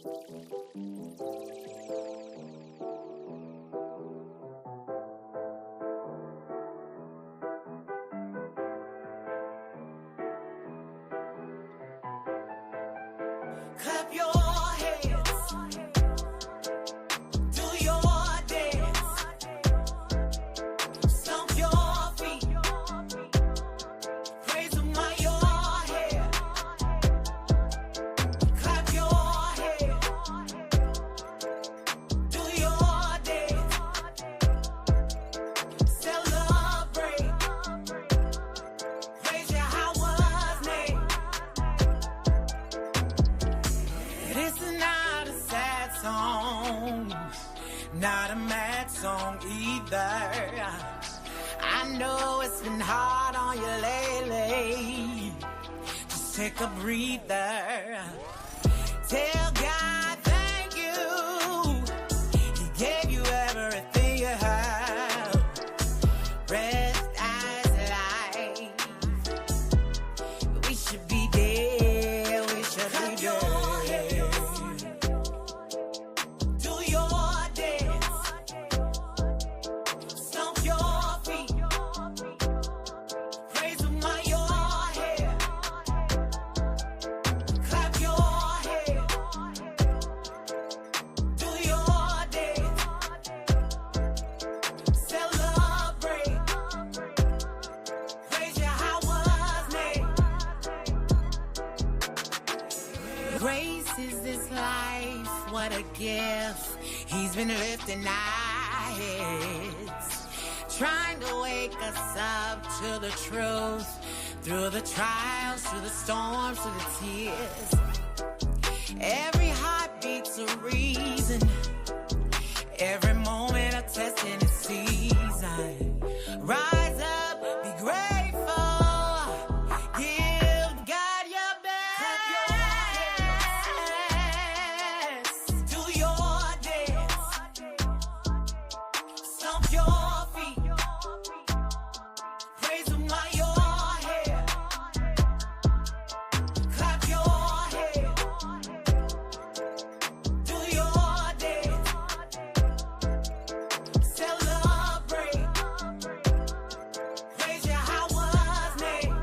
Clap your hands, do your dance, stomp your feet, praise Him while you're here. Clap your hands, do your dance, celebrate, praise Yahweh's name. This is not a sad song, not a mad song either. I know it's been hard on you lately. Just take a breather. Tell God thank you. He gave you everything you have. Breath as life. We should be there. We should be there. Grace is this life, what a gift. He's been lifting our heads, trying to wake us up to the truth, through the trials, through the storms, through the tears. Every heartbeat's a reason, every moment a test in its season. Rise up, be grateful, give God your best. Do your dance, stomp your feet, praise Him while you're here. Clap your hands, do your dance, celebrate, praise Yahweh's name.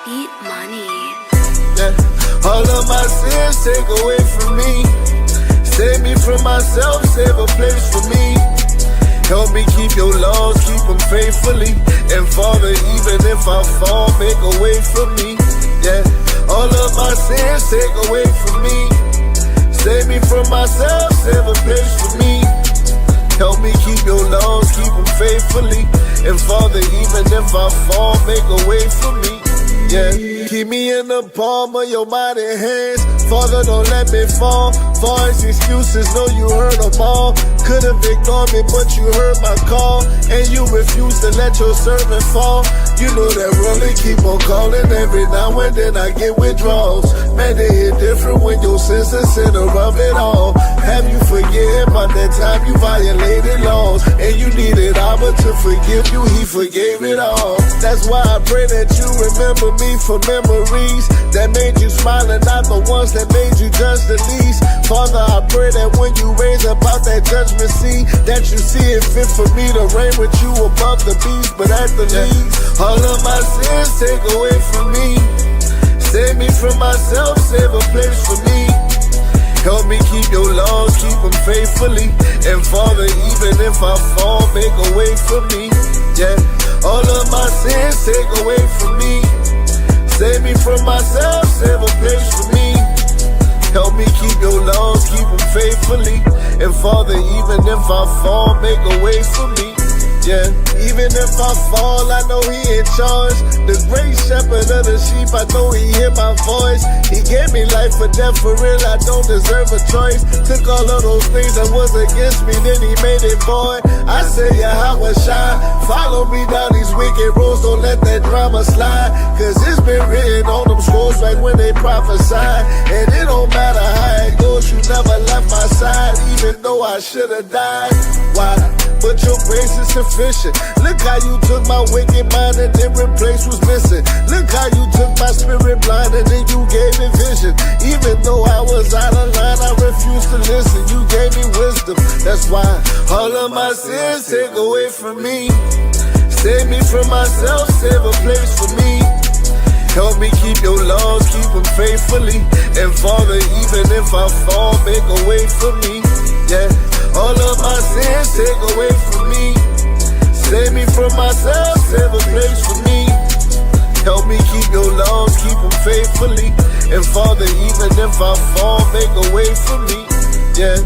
Eat money. Yeah. All of my sins take away from me. Save me from myself, save a place for me. Help me keep your laws, keep them faithfully. And Father, even if I fall, make a way for me. Yeah. All of my sins take away from me. Save me from myself, save a place for me. Help me keep your laws, keep them faithfully. And Father, even if I fall, make a way for me. Yeah, keep me in the palm of your mighty hands. Father, don't let me fall. False excuses, know you heard them all. Could've ignored me, but you heard my call. And you refused to let your servant fall. You know that really keep on calling. Every now and then I get withdrawals. Man, they hit different when your sense is center of it all. Have you forget about that time you violated laws? And you needed Abba to forgive you, He forgave it all. That's why I pray that you remember me for memories that made you smile and not the ones that made you judge the least. Father, I pray that when you raise up out that judgment seat, that you see it fit for me to reign with you above the beast. But at the least, all of my sins take away from me. Save me from myself, save a place for me. Help me keep your laws, keep them faithfully. And Father, even if I fall, make a way for me. Yeah, all of my sins take away from me. Save me from myself, save a place for me. Help me keep your laws, keep them faithfully. And Father, even if I fall, make a way for me. Yeah, even if I fall, I know he in charge. The great shepherd of the sheep, I know he hear my voice. He gave me life or death for real, I don't deserve a choice. Took all of those things that was against me, then he made it void. I say, yeah, how was shine? Follow me down these wicked roads, don't let that drama slide. Cause it's been written on them scrolls like when they prophesied. And it don't matter how it goes, you never left my side, even though I should've died. Why? But your grace is sufficient. Look how you took my wicked mind and every place was missing. Look how you took my spirit blind and then you gave me vision. Even though I was out of line, I refused to listen. You gave me wisdom. That's why all of my sins take away from me. Save me from myself, save a place for me. Help me keep your laws, keep them faithfully. And Father, even if I fall, make a way for me. Yeah. All of my sins take away from me. Save me from myself, save a place for me. Help me keep your laws, keep them faithfully. And Father, even if I fall, make a way for me. Yeah.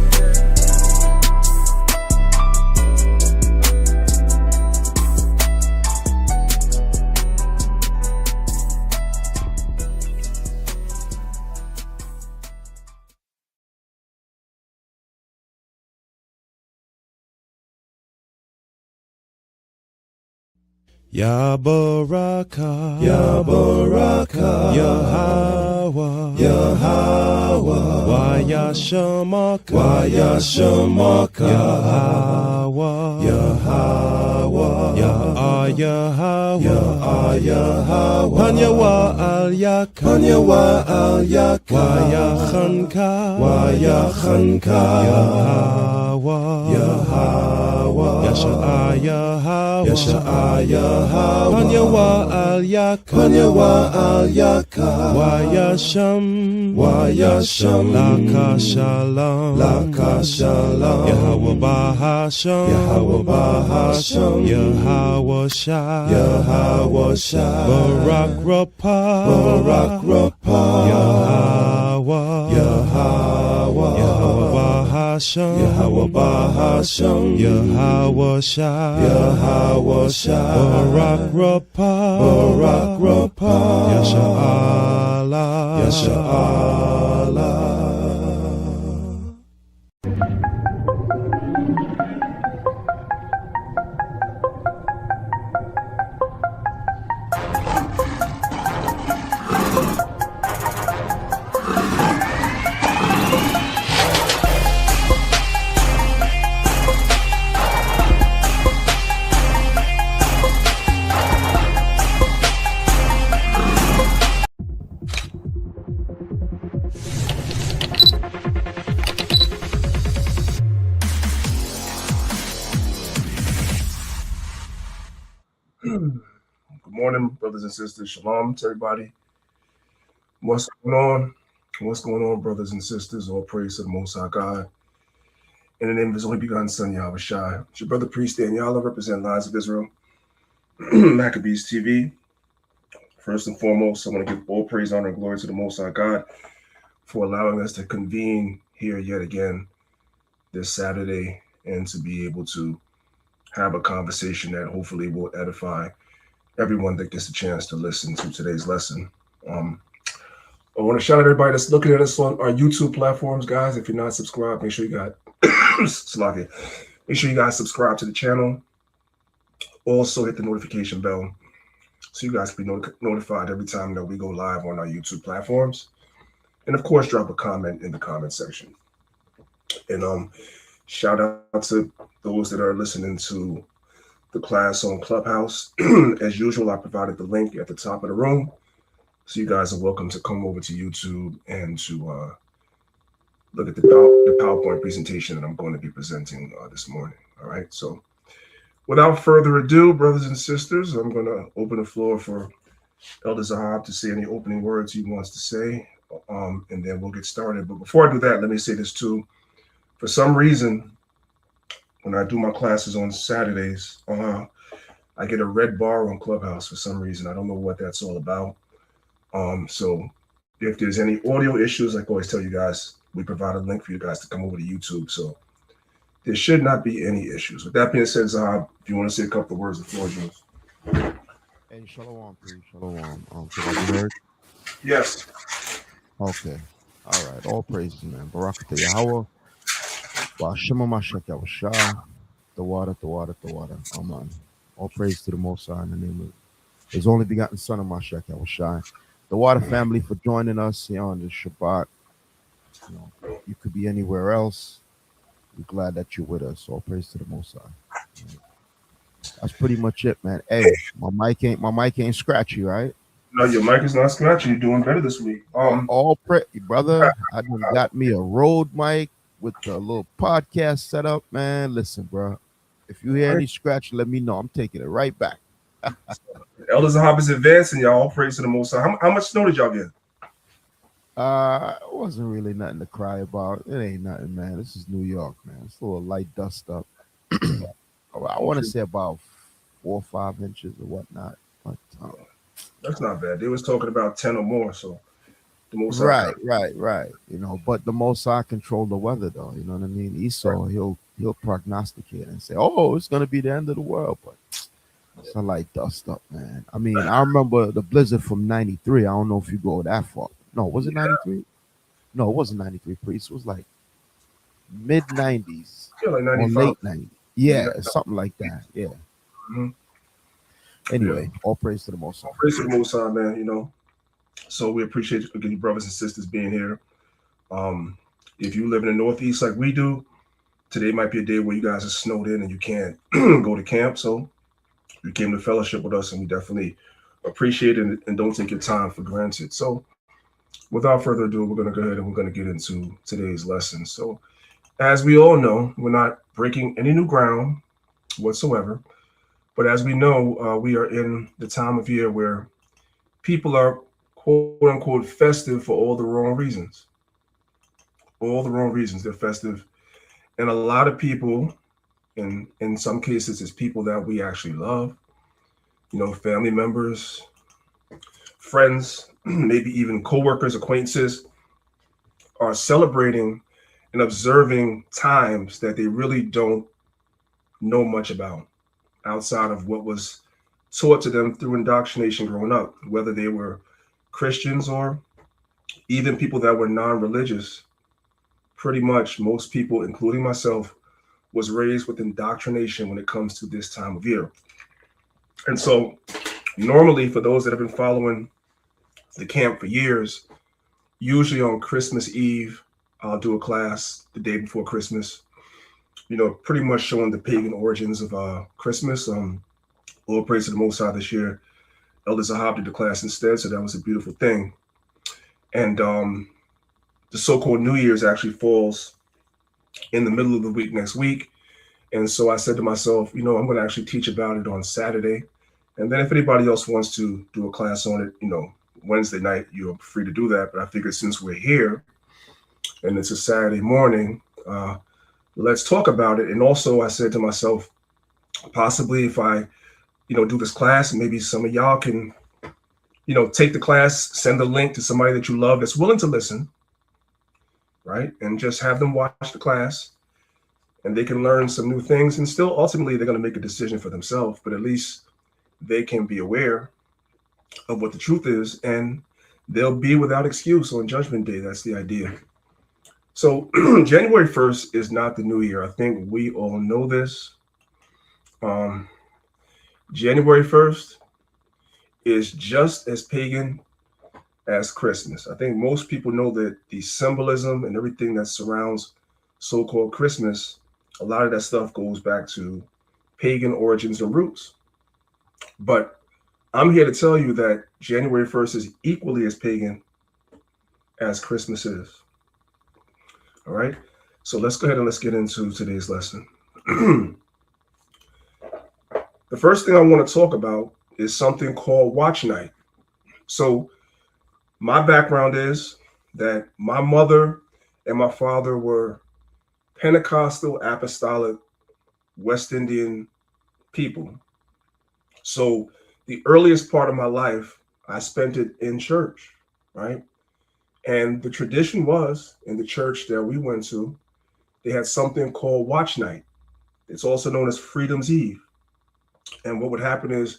Ya Baraka, Ya Baraka, Yahweh, Yahweh, Waya Shamaka, Waya Shamaka, Yahweh, Yahweh, Ya Yahweh, Ya Yahweh, Panyawa Al Yak, Panyawa Al Yak, Waya Khanka, Waya Khanka, Yahweh, Yahweh, Yasha Yahweh, Yasha Yahweh, Panyawa Al Yak, Panyawa Al Yak, Waya Sham, Waya Sham, Laka Shalom, Laka Shalom, Yahweh Bahasham, Yahweh Bahasham, Yahweh Shah, Yahweh Shah, Barak Rapah, Barak Rapah, Yahweh, Yahweh, Yahweh Bahasham, Yahweh Bahasham, Yahweh Shah, Yahweh Shah, Barak Rapah, Barak Rapah, Yasha Allah, Yasha Allah. Good morning, brothers and sisters. Shalom to everybody. What's going on? What's going on, brothers and sisters? All praise to the Most High God. In the name of His only begotten Son, Yahweh Shai. It's your brother, Priest Daniela, represent Lions of Israel, Maccabees TV. First and foremost, I want to give all praise, honor, and glory to the Most High God for allowing us to convene here yet again this Saturday and to be able to have a conversation that hopefully will edify everyone that gets a chance to listen to today's lesson. I want to shout out everybody that's looking at us on our YouTube platforms, guys. If you're not subscribed, make sure you got make sure you guys subscribe to the channel. Also hit the notification bell so you guys can be notified every time that we go live on our YouTube platforms. And of course, drop a comment in the comment section. And shout out to those that are listening to the class on Clubhouse. As usual, I provided the link at the top of the room. So you guys are welcome to come over to YouTube and to look at the PowerPoint presentation that I'm going to be presenting this morning. All right. So without further ado, brothers and sisters, I'm going to open the floor for Elder Zahab to say any opening words he wants to say, and then we'll get started. But before I do that, let me say this too. For some reason, when I do my classes on Saturdays, I get a red bar on Clubhouse for some reason. I don't know what that's all about. So if there's any audio issues, like I always tell you guys, we provide a link for you guys to come over to YouTube. So there should not be any issues. With that being said, Zahab, if you want to say a couple of words, the floor is yours. Hey, shalom, please, shalom. Can I be heard? Yes. Okay. All right. All praises, man. Barakatah Yahweh. Shema Mashak Yahushua. The water, the water, the water. Amen. All praise to the Most High in the name of His only begotten Son of Mashak Yahushua. The water family for joining us here on this Shabbat. You know, you could be anywhere else. We're glad that you're with us. All praise to the Most High. That's pretty much it, man. Hey, my mic ain't scratchy, right? No, your mic is not scratchy. You're doing better this week. All brother. I done got me a Rode mic with a little podcast set up, man. Listen, bro. If you hear any scratch, let me know. I'm taking it right back. Elders and Hobbits advancing, y'all. All praise to the Most High. How much snow did y'all get? It wasn't really nothing to cry about. It ain't nothing, man. This is New York, man. It's a little light dust up. I want to say about 4 or 5 inches or whatnot. But that's not bad. They was talking about 10 or more, so the Most High right. You know, but the Most High control the weather, though. You know what I mean? Esau, right. He'll prognosticate and say, "Oh, it's gonna be the end of the world," but it's a light dust up, man. I mean, I remember the blizzard from '93. I don't know if you go that far. No, was it '93? No, it wasn't '93. Priest, it was like mid '90s, like or late '90s. Yeah, something like that. Yeah. Mm-hmm. Anyway, all praise to the Most High. All praise to the Most High, man. You know, so we appreciate you brothers and sisters being here. If you live in the Northeast like we do, today might be a day where you guys are snowed in and you can't go to camp. So you came to fellowship with us, and we definitely appreciate it and don't take your time for granted. So without further ado, we're going to go ahead and we're going to get into today's lesson. So as we all know, we're not breaking any new ground whatsoever. But as we know, we are in the time of year where people are, quote unquote, festive for all the wrong reasons. All the wrong reasons they're festive. And a lot of people, and in some cases, it's people that we actually love, you know, family members, friends, maybe even coworkers, acquaintances, are celebrating and observing times that they really don't know much about outside of what was taught to them through indoctrination growing up, whether they were Christians or even people that were non-religious. Pretty much most people, including myself, was raised with indoctrination when it comes to this time of year. And so normally for those that have been following the camp for years, usually on Christmas Eve, I'll do a class the day before Christmas, you know, pretty much showing the pagan origins of Christmas. All praise to the Most High this year. Elder Zahab did the class instead, so that was a beautiful thing. And the so-called New Year's actually falls in the middle of the week next week. And so I said to myself, you know, I'm going to actually teach about it on Saturday. And then if anybody else wants to do a class on it, you know, Wednesday night, you're free to do that. But I figured since we're here and it's a Saturday morning, let's talk about it. And also I said to myself, possibly if I, you know, do this class, maybe some of y'all can, you know, take the class, send the link to somebody that you love that's willing to listen, right? And just have them watch the class and they can learn some new things, and still ultimately they're going to make a decision for themselves, but at least they can be aware of what the truth is, and they'll be without excuse on Judgment Day. That's the idea. So January 1st is not the new year. I think we all know this. January 1st is just as pagan as Christmas. I think most people know that the symbolism and everything that surrounds so-called Christmas, a lot of that stuff goes back to pagan origins and roots. But I'm here to tell you that January 1st is equally as pagan as Christmas is. All right, so let's go ahead and let's get into today's lesson. The first thing I want to talk about is something called Watch Night. So my background is that my mother and my father were Pentecostal, Apostolic, West Indian people. So the earliest part of my life, I spent it in church, right? And the tradition was in the church that we went to they had something called Watch Night. It's also known as Freedom's Eve. And what would happen is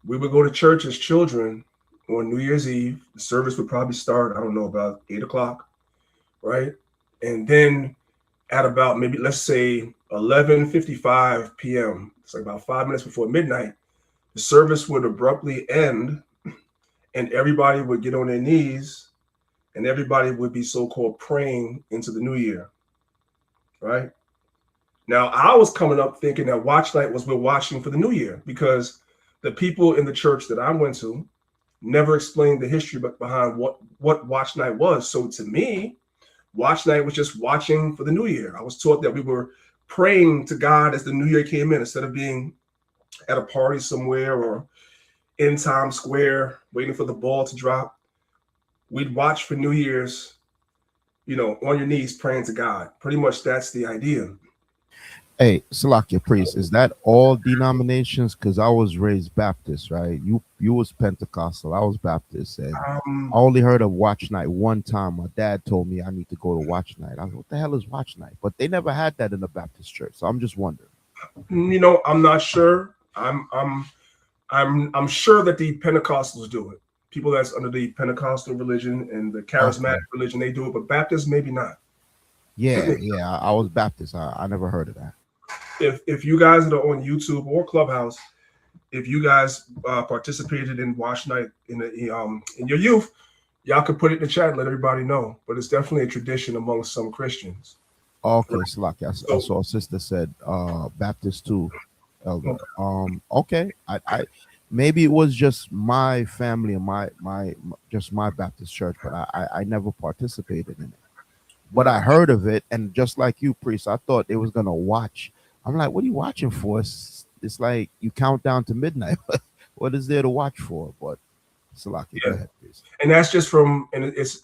we would go to church as children on New Year's Eve. The service would probably start, I don't know, about 8 o'clock, right? And then at about maybe let's say 11:55 p.m., it's like about 5 minutes before midnight, the service would abruptly end, and everybody would get on their knees, and everybody would be so-called praying into the new year, right? Now, I was coming up thinking that watch night was we're watching for the new year, because the people in the church that I went to never explained the history behind what watch night was. So to me, watch night was just watching for the new year. I was taught that we were praying to God as the new year came in, instead of being at a party somewhere or in Times Square waiting for the ball to drop. We'd watch for New Year's, on your knees praying to God. Pretty much that's the idea. Hey, Salakia priest, is that all denominations? Because I was raised Baptist, right? You was Pentecostal, I was Baptist, and I only heard of watch night one time. My dad told me I need to go to watch night. I was, what the hell is watch night? But they never had that in the Baptist church, so I'm just wondering. I'm not sure. I'm sure that the Pentecostals do it. People that's under the Pentecostal religion and the charismatic religion, they do it, but Baptists maybe not. Yeah, I was Baptist. I never heard of that. If you guys that are on YouTube or Clubhouse, if you guys participated in Watch Night in your youth, y'all could put it in the chat and let everybody know. But it's definitely a tradition among some Christians. Okay, Slack. I saw a sister said Baptist too, Elder. Okay. I maybe it was just my family and my Baptist church, but I never participated in it. But I heard of it, and just like you, priest, I thought they was gonna watch. I'm like, what are you watching for? It's like you count down to midnight. What is there to watch for? But Salaki, go ahead, please. And that's just and it's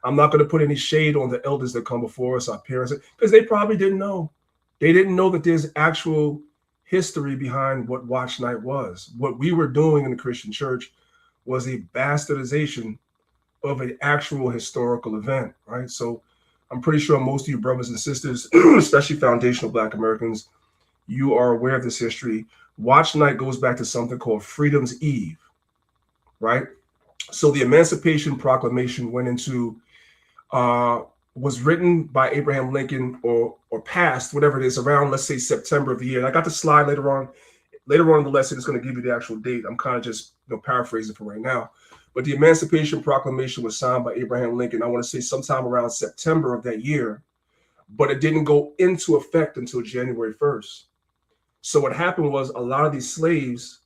I'm not going to put any shade on the elders that come before us, our parents, because they probably didn't know. They didn't know that there's actual history behind what Watch Night was. What we were doing in the Christian church was a bastardization of an actual historical event, right? So I'm pretty sure most of you brothers and sisters, especially foundational Black Americans, you are aware of this history. Watch Night goes back to something called Freedom's Eve, right? So the Emancipation Proclamation was written by Abraham Lincoln or passed, whatever it is, around, let's say, September of the year. And I got the slide later on. Later on in the lesson, it's going to give you the actual date. I'm kind of just paraphrasing for right now. But the Emancipation Proclamation was signed by Abraham Lincoln, I want to say sometime around September of that year, but it didn't go into effect until January 1st. So what happened was a lot of these slaves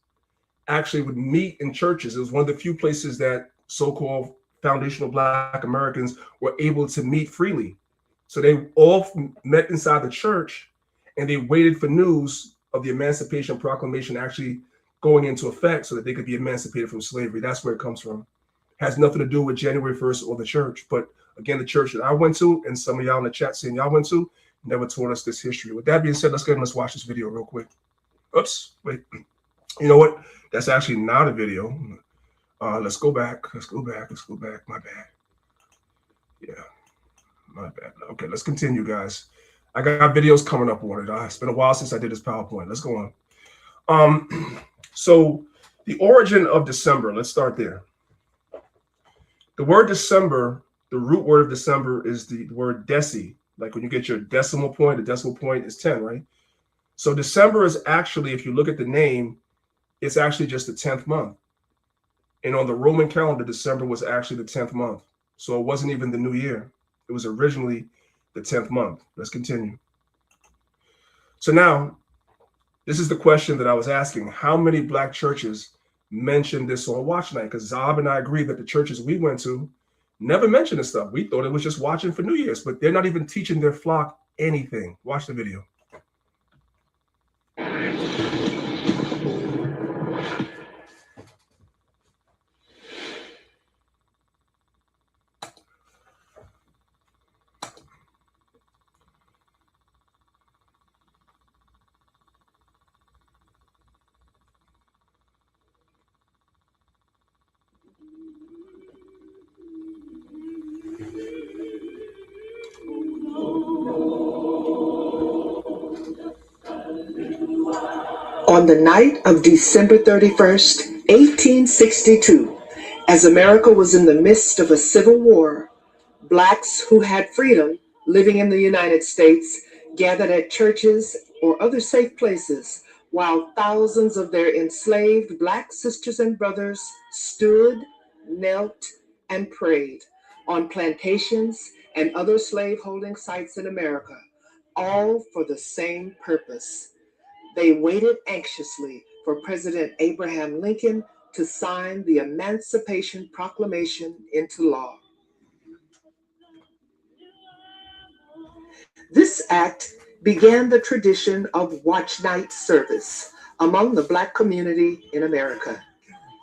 actually would meet in churches. It was one of the few places that so-called foundational Black Americans were able to meet freely. So they all met inside the church, and they waited for news of the Emancipation Proclamation actually going into effect so that they could be emancipated from slavery. That's where it comes from. It has nothing to do with January 1st or the church. But again, the church that I went to, and some of y'all in the chat saying y'all went to, never taught us this history. With that being said, let's go ahead and let's watch this video real quick. Oops, wait. You know what? That's actually not a video. Let's go back. My bad. Yeah, my bad. Okay, let's continue, guys. I got videos coming up on it. It's been a while since I did this PowerPoint. Let's go on. So the origin of December, let's start there. The word December, the root word of December is the word deci. Like when you get your decimal point, the decimal point is 10, right? So December is actually, if you look at the name, it's actually just the 10th month. And on the Roman calendar, December was actually the 10th month. So it wasn't even the new year. It was originally the 10th month. Let's continue. So now, this is the question that I was asking. How many Black churches mentioned this on Watch Night? Because Zab and I agree that the churches we went to never mentioned this stuff. We thought it was just watching for New Year's, but they're not even teaching their flock anything. Watch the video. On the night of December 31st, 1862, as America was in the midst of a civil war, blacks who had freedom living in the United States gathered at churches or other safe places while thousands of their enslaved black sisters and brothers stood, knelt, and prayed on plantations and other slaveholding sites in America, all for the same purpose. They waited anxiously for President Abraham Lincoln to sign the Emancipation Proclamation into law. This act began the tradition of watch night service among the Black community in America.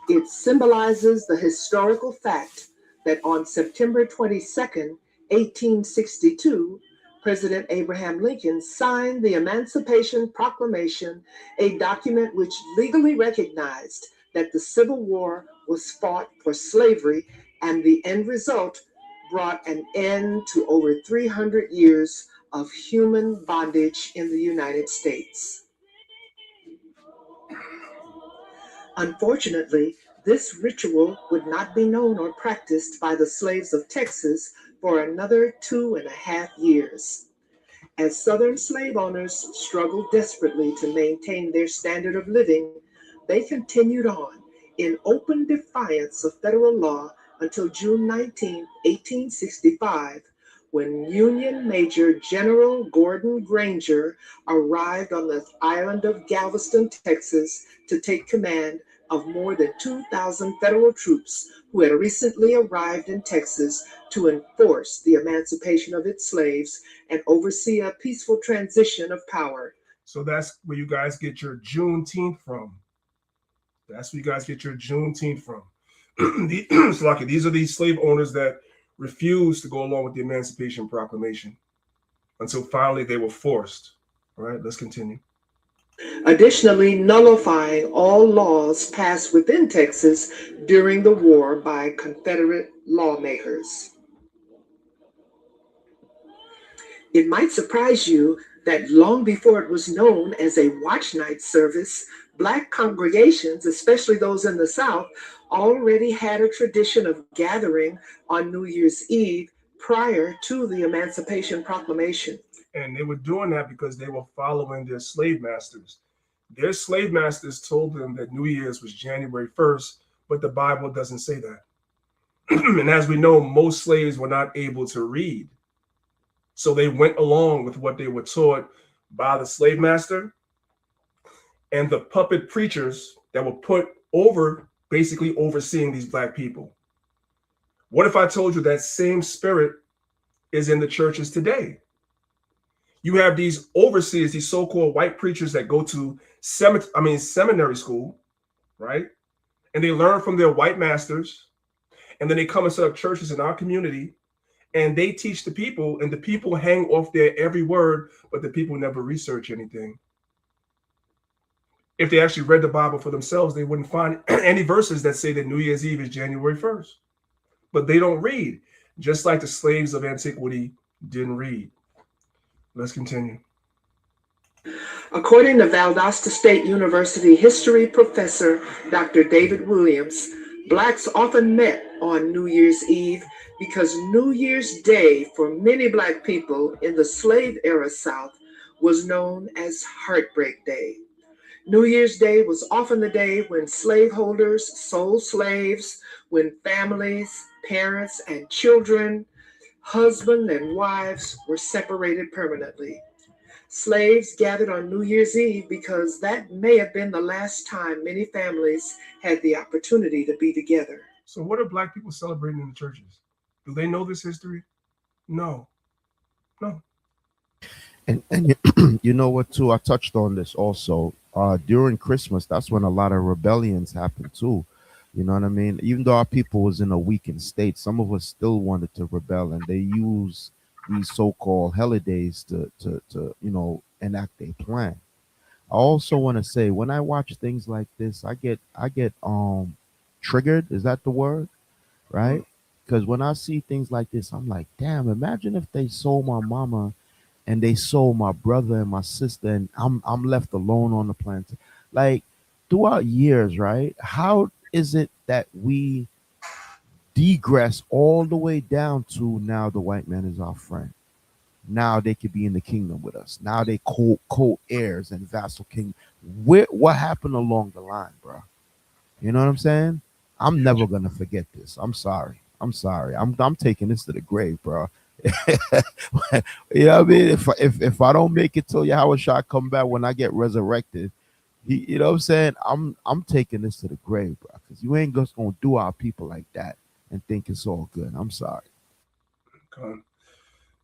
It symbolizes the historical fact that on September 22nd, 1862, President Abraham Lincoln signed the Emancipation Proclamation, a document which legally recognized that the Civil War was fought for slavery, and the end result brought an end to over 300 years of human bondage in the United States. Unfortunately, this ritual would not be known or practiced by the slaves of Texas for another 2.5 years. As Southern slave owners struggled desperately to maintain their standard of living, they continued on in open defiance of federal law until June 19, 1865, when Union Major General Gordon Granger arrived on the island of Galveston, Texas, to take command of more than 2,000 federal troops who had recently arrived in Texas to enforce the emancipation of its slaves and oversee a peaceful transition of power. So that's where you guys get your Juneteenth from. That's where you guys get your Juneteenth from. These are these slave owners that refused to go along with the Emancipation Proclamation until finally they were forced. All right, let's continue. Additionally, nullifying all laws passed within Texas during the war by Confederate lawmakers. It might surprise you that long before it was known as a watch night service, Black congregations, especially those in the South, already had a tradition of gathering on New Year's Eve prior to the Emancipation Proclamation. And they were doing that because they were following their slave masters. Their slave masters told them that New Year's was January 1st, but the Bible doesn't say that. And as we know, most slaves were not able to read. So they went along with what they were taught by the slave master and the puppet preachers that were put over, basically overseeing these Black people. What if I told you that same spirit is in the churches today? You have these overseers, these so-called white preachers that go to seminary school, right? And they learn from their white masters. And then they come and set up churches in our community and they teach the people, and the people hang off their every word, but the people never research anything. If they actually read the Bible for themselves, they wouldn't find any verses that say that New Year's Eve is January 1st. But they don't read, just like the slaves of antiquity didn't read. Let's continue. According to Valdosta State University history professor Dr. David Williams, Blacks often met on New Year's Eve because New Year's Day for many Black people in the slave era South was known as Heartbreak Day. New Year's Day was often the day when slaveholders sold slaves, when families, parents, and children, husbands and wives were separated permanently. Slaves gathered on New Year's Eve because that may have been the last time many families had the opportunity to be together. So what are Black people celebrating in the churches? Do they know this history? No. And you know what too? I touched on this also. During Christmas, that's when a lot of rebellions happen too. You know what I mean? Even though our people was in a weakened state, some of us still wanted to rebel, and they use these so-called holidays to enact their plan. I also want to say when I watch things like this, I get triggered. Is that the word? Right? Because when I see things like this, I'm like, damn, imagine if they sold my mama and they sold my brother and my sister, and I'm left alone on the planet. Like throughout years, right? How is it that we digress all the way down to now the white man is our friend? Now they could be in the kingdom with us. Now they co-heirs and vassal king. What happened along the line, bro? You know what I'm saying? I'm never gonna forget this. I'm sorry. I'm sorry. I'm taking this to the grave, bro. You know what I mean? If I don't make it till Yahweh Shah come back when I get resurrected, you know what I'm saying? I'm taking this to the grave, bro. Because you ain't just gonna do our people like that and think it's all good. I'm sorry.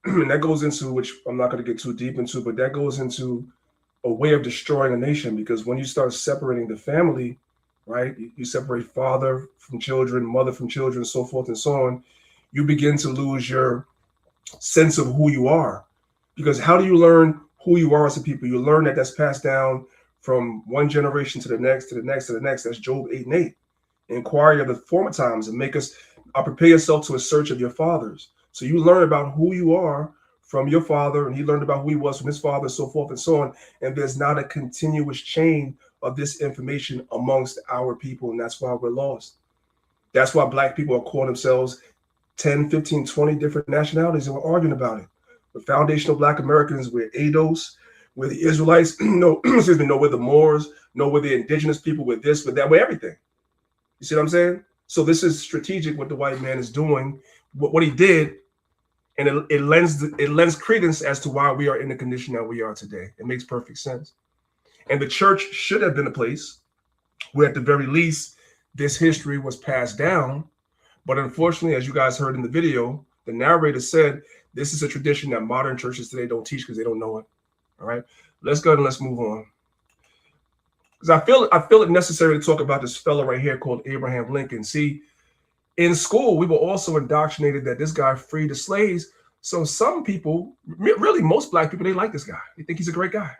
And that goes into, which I'm not going to get too deep into, but that goes into a way of destroying a nation, because when you start separating the family, right, you separate father from children, mother from children, so forth and so on, you begin to lose your sense of who you are. Because how do you learn who you are as a people? You learn that that's passed down from one generation to the next, to the next, to the next. That's Job 8 and 8. Inquire of the former times and make us prepare yourself to a search of your fathers. So you learn about who you are from your father, and he learned about who he was from his father, so forth and so on. And there's not a continuous chain of this information amongst our people, and that's why we're lost. That's why Black people are calling themselves 10, 15, 20 different nationalities, and we're arguing about it. We're foundational Black Americans, we're ADOS, we're the Israelites, no, excuse me, no, we're the Moors, no, we're the indigenous people, we're this, we're that, we're everything. You see what I'm saying? So this is strategic what the white man is doing, what he did, and it lends credence as to why we are in the condition that we are today. It makes perfect sense. And the church should have been a place where at the very least this history was passed down. But unfortunately, as you guys heard in the video, the narrator said this is a tradition that modern churches today don't teach because they don't know it. All right, let's go ahead and let's move on. Because I feel it necessary to talk about this fellow right here called Abraham Lincoln. See, in school, we were also indoctrinated that this guy freed the slaves. So some people, really most Black people, they like this guy. They think he's a great guy.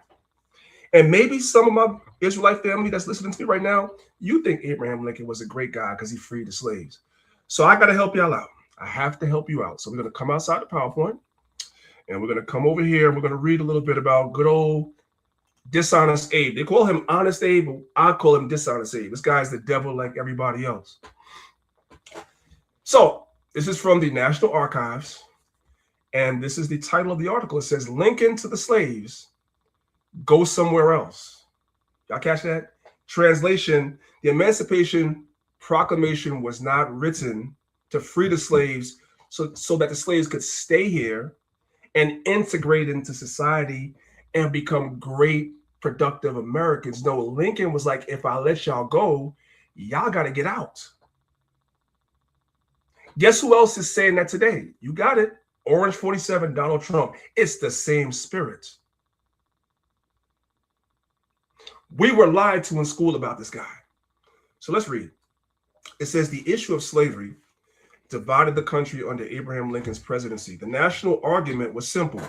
And maybe some of my Israelite family that's listening to me right now, you think Abraham Lincoln was a great guy because he freed the slaves. So I got to help y'all out. I have to help you out. So we're going to come outside the PowerPoint, and we're going to come over here, and we're going to read a little bit about good old Dishonest Abe. They call him Honest Abe, but I call him Dishonest Abe. This guy's the devil like everybody else. So this is from the National Archives, and this is the title of the article. It says, Lincoln to the slaves, go somewhere else. Y'all catch that? Translation, the Emancipation Proclamation was not written to free the slaves so that the slaves could stay here and integrate into society and become great, productive Americans. No, Lincoln was like, if I let y'all go, y'all got to get out. Guess who else is saying that today? You got it. Orange 47, Donald Trump. It's the same spirit. We were lied to in school about this guy. So let's read. It says the issue of slavery divided the country under Abraham Lincoln's presidency. The national argument was simple.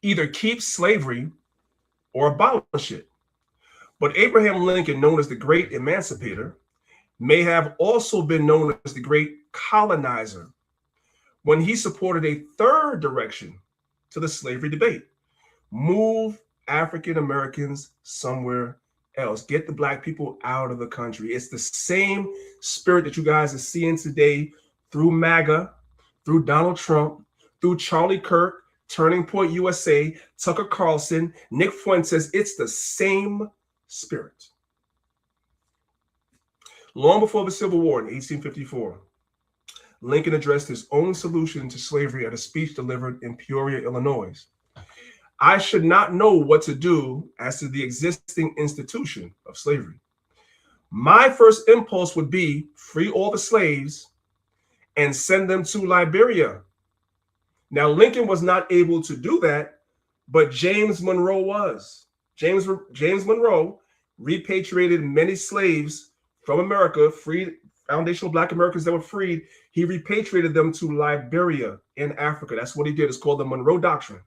Either keep slavery or abolish it. But Abraham Lincoln, known as the great emancipator, may have also been known as the great colonizer when he supported a third direction to the slavery debate. Move African Americans somewhere else. Get the Black people out of the country. It's the same spirit that you guys are seeing today through MAGA, through Donald Trump, through Charlie Kirk, Turning Point USA, Tucker Carlson, Nick Fuentes. It's the same spirit. Long before the Civil War in 1854, Lincoln addressed his own solution to slavery at a speech delivered in Peoria, Illinois. I should not know what to do as to the existing institution of slavery. My first impulse would be free all the slaves and send them to Liberia. Now, Lincoln was not able to do that, but James Monroe was. James Monroe repatriated many slaves from America, freed foundational Black Americans that were freed. He repatriated them to Liberia in Africa. That's what he did. It's called the Monroe Doctrine.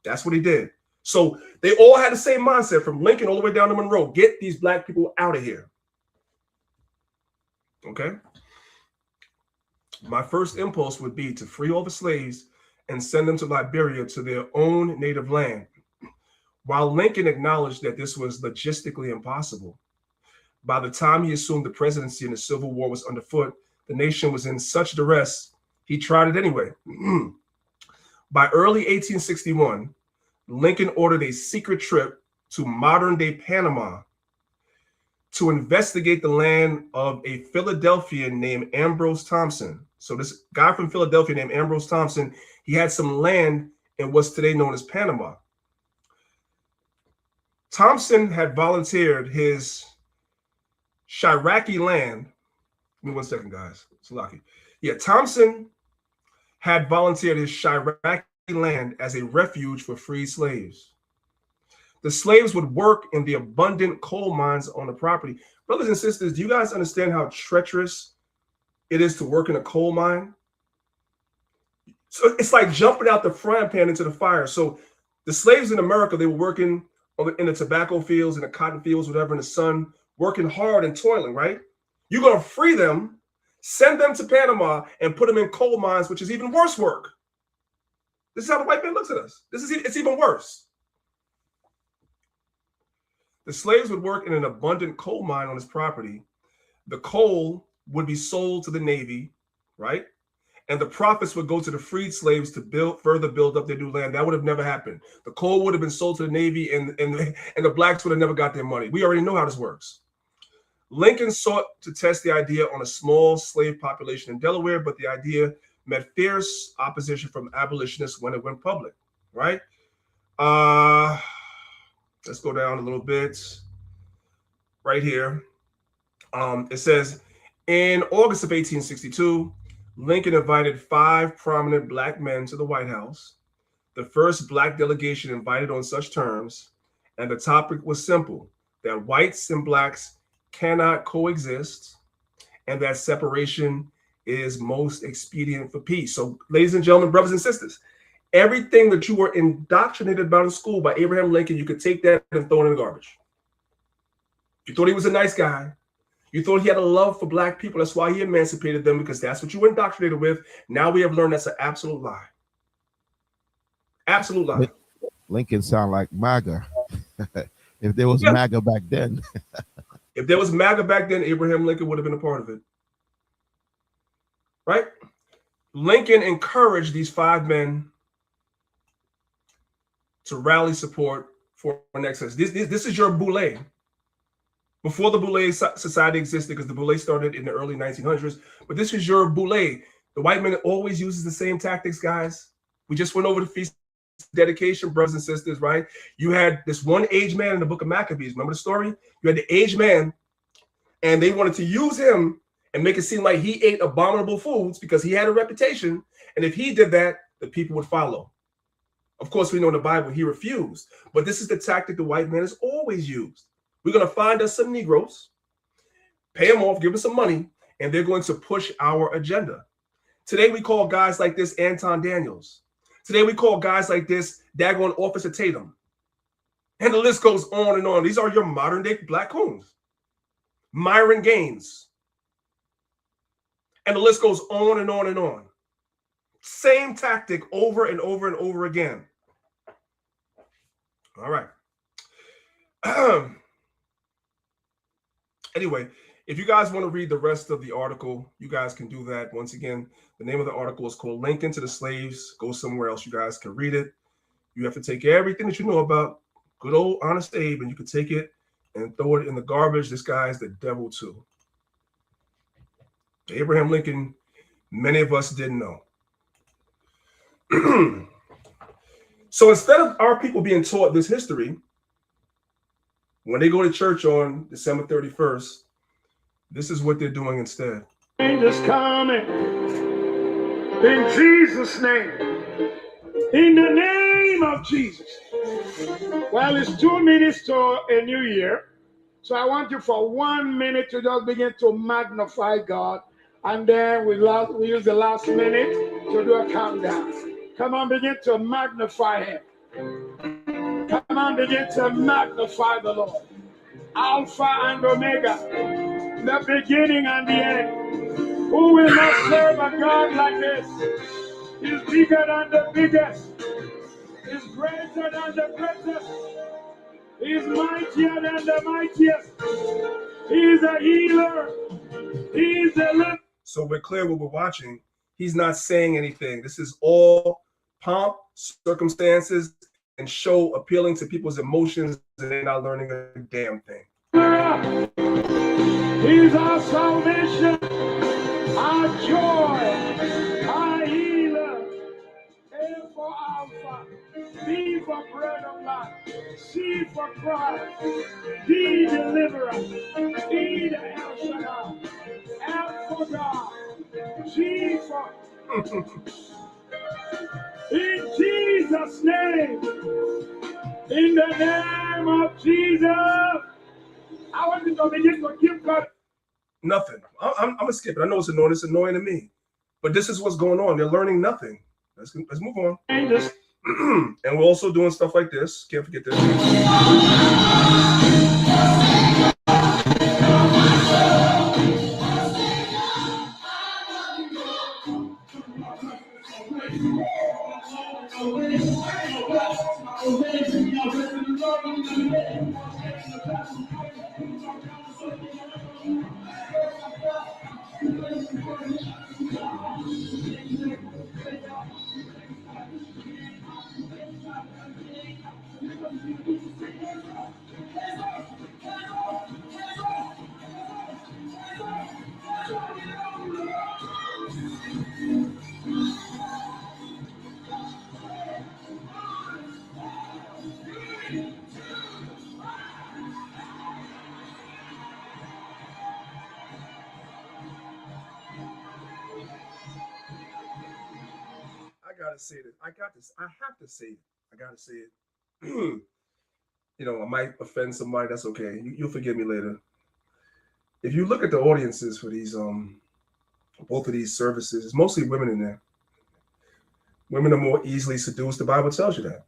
That's what he did. So they all had the same mindset from Lincoln all the way down to Monroe. Get these Black people out of here. Okay? My first impulse would be to free all the slaves and send them to Liberia, to their own native land. While Lincoln acknowledged that this was logistically impossible, by the time he assumed the presidency and the Civil War was underfoot, the nation was in such duress, he tried it anyway. By early 1861, Lincoln ordered a secret trip to modern-day Panama to investigate the land of a Philadelphian named Ambrose Thompson. So this guy from Philadelphia named Ambrose Thompson, he had some land in what's today known as Panama. Thompson had volunteered his Cherokee land. Give me 1 second, guys. It's lucky. Yeah, Thompson had volunteered his Cherokee land as a refuge for freed slaves. The slaves would work in the abundant coal mines on the property. Brothers and sisters, do you guys understand how treacherous it is to work in a coal mine? So it's like jumping out the frying pan into the fire. So the slaves in America, they were working in the tobacco fields, in the cotton fields, whatever, in the sun, working hard and toiling, right? You're going to free them, send them to Panama, and put them in coal mines, which is even worse work. This is how the white man looks at us. It's even worse. The slaves would work in an abundant coal mine on his property. The coal would be sold to the Navy, right? And the profits would go to the freed slaves to further build up their new land. That would have never happened. The coal would have been sold to the Navy, and the blacks would have never got their money. We already know how this works. Lincoln sought to test the idea on a small slave population in Delaware, but the idea met fierce opposition from abolitionists when it went public, right? Let's go down a little bit. Right here. It says, in August of 1862, Lincoln invited 5 prominent black men to the White House, the first black delegation invited on such terms, and the topic was simple, that whites and blacks cannot coexist, and that separation is most expedient for peace. So, ladies and gentlemen, brothers and sisters, everything that you were indoctrinated about in school by Abraham Lincoln, you could take that and throw it in the garbage. You thought he was a nice guy. You thought he had a love for black people. That's why he emancipated them, because that's what you were indoctrinated with. Now we have learned that's an absolute lie. Absolute lie. Lincoln sound like MAGA. If there was MAGA back then. If there was MAGA back then, Abraham Lincoln would have been a part of it. Right? Lincoln encouraged these 5 men to rally support for an excess. This is your boule. Before the Boule Society existed, because the Boule started in the early 1900s, but this is your boule. The white man always uses the same tactics, guys. We just went over the Feast of Dedication, brothers and sisters, right? You had this one aged man in the book of Maccabees. Remember the story? You had the aged man, and they wanted to use him and make it seem like he ate abominable foods because he had a reputation. And if he did that, the people would follow. Of course, we know in the Bible he refused. But this is the tactic the white man has always used. We're going to find us some Negroes, pay them off, give them some money, and they're going to push our agenda. Today, we call guys like this Anton Daniels. Today, we call guys like this daggone Officer Tatum. And the list goes on and on. These are your modern-day black coons. Myron Gaines. And the list goes on and on and on. Same tactic over and over and over again. All right. Anyway, if you guys want to read the rest of the article, you guys can do that. Once again, the name of the article is called Lincoln to the Slaves. Go somewhere else. You guys can read it. You have to take everything that you know about good old Honest Abe, and you can take it and throw it in the garbage. This guy is the devil too. Abraham Lincoln, many of us didn't know. So instead of our people being taught this history, when they go to church on December 31st, this is what they're doing instead. Angels coming in Jesus' name. In the name of Jesus. Well, it's 2 minutes to a new year. So I want you for 1 minute to just begin to magnify God. And then we use the last minute to do a countdown. Come on, begin to magnify him. Come on, begin to magnify the Lord. Alpha and Omega, the beginning and the end. Who will not serve a God like this? He's bigger than the biggest. He's greater greater than the greatest. He's mightier than the mightiest. He's a healer. He's a lift. So we're clear what we're watching. He's not saying anything. This is all pomp, circumstances, and show appealing to people's emotions, and they're not learning a damn thing. He's our salvation, our joy, our healer. A for Alpha, B for bread of life, C for Christ, D deliverer, E the El Shaddai, F for God, G for in Jesus' name, in the name of Jesus. I want you to begin to give God nothing. I'm gonna skip it. I know it's annoying. It's annoying to me, but this is what's going on. They're learning nothing. Let's move on. And we're also doing stuff like this. Can't forget this. I have to say it. I gotta say it. You know, I might offend somebody. That's okay. You'll forgive me later. If you look at the audiences for these both of these services, it's mostly women in there. Women are more easily seduced. The Bible tells you that.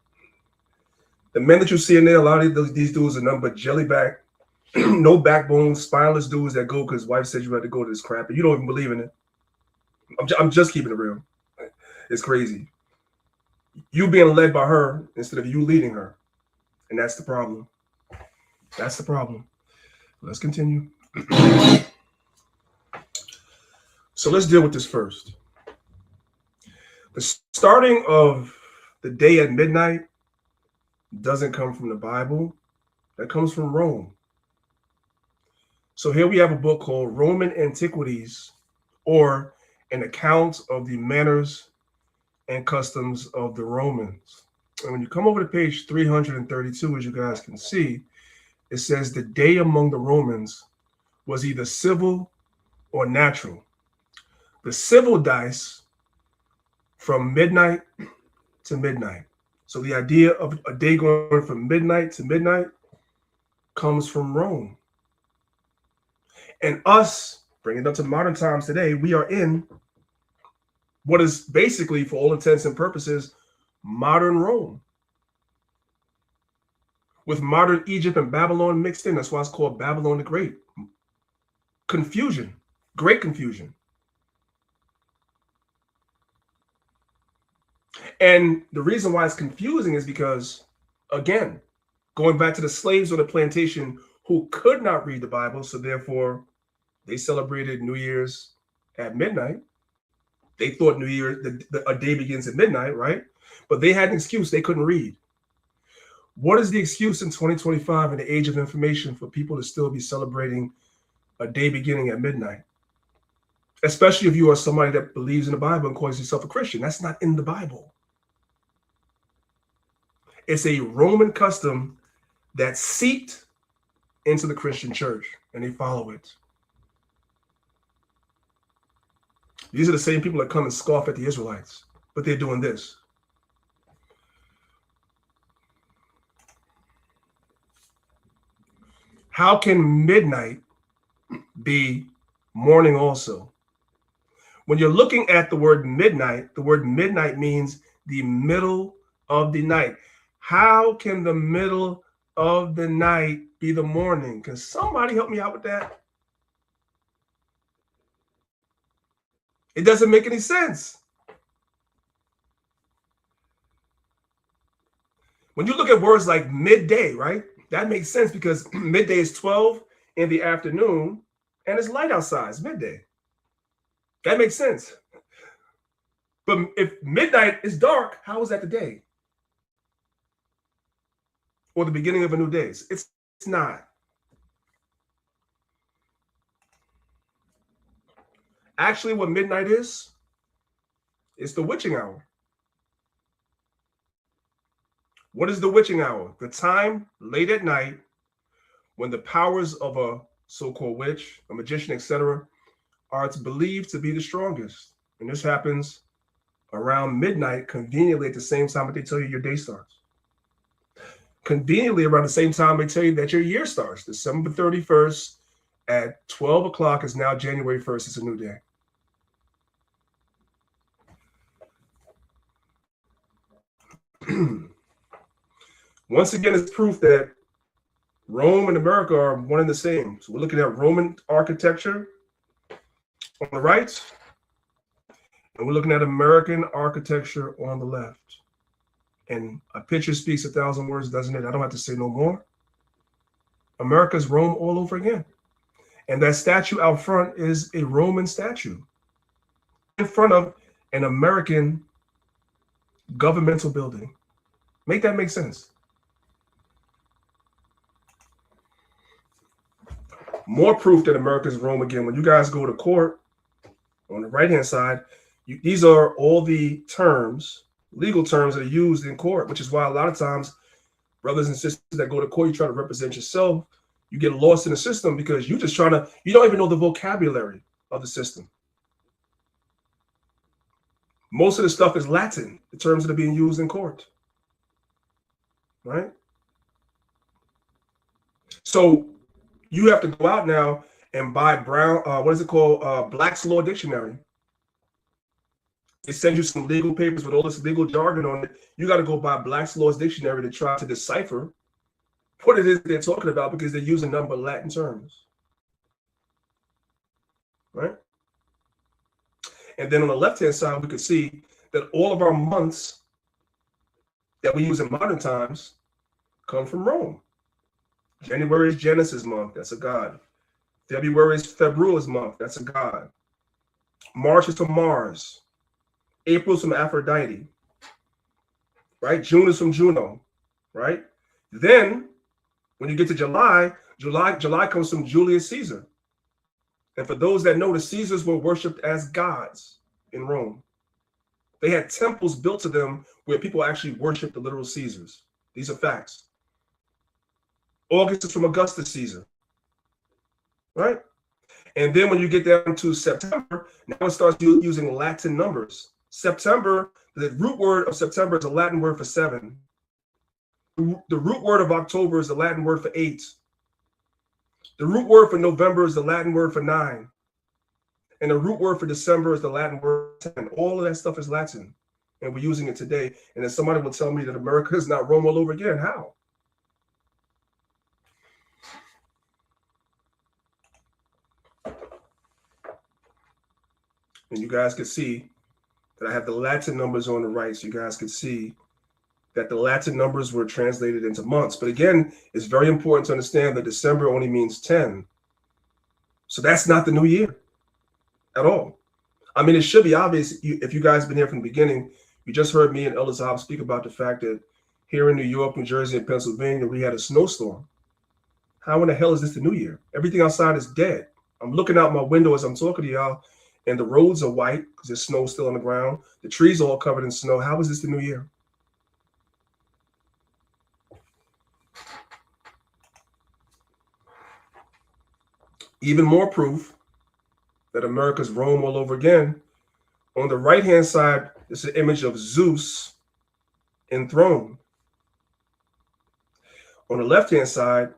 The men that you see in there, a lot of these dudes are nothing but jellyback, no backbone, spineless dudes that go because wife said you had to go to this crap, and you don't even believe in it. I'm just keeping it real. It's crazy. You being led by her instead of you leading her. And that's the problem. That's the problem. Let's continue. So let's deal with this first. The starting of the day at midnight doesn't come from the Bible. That comes from Rome. So here we have a book called Roman Antiquities, or an account of the manners and customs of the Romans. And when you come over to page 332, as you guys can see, it says the day among the Romans was either civil or natural. The civil dice from midnight to midnight. So the idea of a day going from midnight to midnight comes from Rome. And us, bringing it up to modern times today, we are in what is basically, for all intents and purposes, modern Rome. With modern Egypt and Babylon mixed in. That's why it's called Babylon the Great. Confusion, great confusion. And the reason why it's confusing is because, again, going back to the slaves on the plantation who could not read the Bible, so therefore they celebrated New Year's at midnight. They thought New Year, a day begins at midnight, right? But they had an excuse. They couldn't read. What is the excuse in 2025 in the age of information for people to still be celebrating a day beginning at midnight? Especially if you are somebody that believes in the Bible and calls yourself a Christian. That's not in the Bible. It's a Roman custom that seeped into the Christian church, and they follow it. These are the same people that come and scoff at the Israelites, but they're doing this. How can midnight be morning also? When you're looking at the word midnight means the middle of the night. How can the middle of the night be the morning? Can somebody help me out with that? It doesn't make any sense. When you look at words like midday, right? That makes sense because midday is 12 in the afternoon and it's light outside. It's midday. That makes sense. But if midnight is dark, how is that the day? Or the beginning of a new day? It's not. Actually, what midnight is, it's the witching hour. What is the witching hour? The time late at night when the powers of a so-called witch, a magician, etc., are believed to be the strongest. And this happens around midnight, conveniently at the same time that they tell you your day starts. Conveniently around the same time they tell you that your year starts. December 31st at 12 o'clock is now January 1st. It's a new day. Once again, it's proof that Rome and America are one and the same. So we're looking at Roman architecture on the right, and we're looking at American architecture on the left. And a picture speaks 1,000 words, doesn't it? I don't have to say no more. America's Rome all over again. And that statue out front is a Roman statue in front of an American governmental building. Make that make sense. More proof that America's Rome again. When you guys go to court, on the right-hand side, these are all the terms, legal terms that are used in court, which is why a lot of times, brothers and sisters that go to court, you try to represent yourself, you get lost in the system because you're just trying to, you don't even know the vocabulary of the system. Most of the stuff is Latin, the terms that are being used in court, right? So you have to go out now and buy Black's Law Dictionary. It sends you some legal papers with all this legal jargon on it. You got to go buy Black's Law Dictionary to try to decipher what it is they're talking about because they're using nothing but Latin terms, right? And then on the left-hand side, we could see that all of our months that we use in modern times come from Rome. January is Genesis month. That's a god. February is February's month. That's a god. March is from Mars. April is from Aphrodite. Right? June is from Juno. Right? Then, when you get to July comes from Julius Caesar. And for those that know, the Caesars were worshipped as gods in Rome. They had temples built to them where people actually worshiped the literal Caesars. These are facts. August is from Augustus Caesar, right? And then when you get down to September, now it starts using Latin numbers. September, the root word of September is a Latin word for 7. The root word of October is the Latin word for 8. The root word for November is the Latin word for 9. And the root word for December is the Latin word for 10. All of that stuff is Latin, and we're using it today. And then somebody will tell me that America is not Rome all over again. How? And you guys can see that I have the Latin numbers on the right. So you guys can see that the Latin numbers were translated into months. But again, it's very important to understand that December only means 10. So that's not the new year at all. I mean, it should be obvious. If you guys have been here from the beginning, you just heard me and Elder Zahab speak about the fact that here in New York, New Jersey, and Pennsylvania, we had a snowstorm. How in the hell is this the new year? Everything outside is dead. I'm looking out my window as I'm talking to y'all, and the roads are white because there's snow still on the ground. The trees are all covered in snow. How is this the new year? Even more proof that America's Rome all over again. On the right-hand side is an image of Zeus enthroned. On the left-hand side,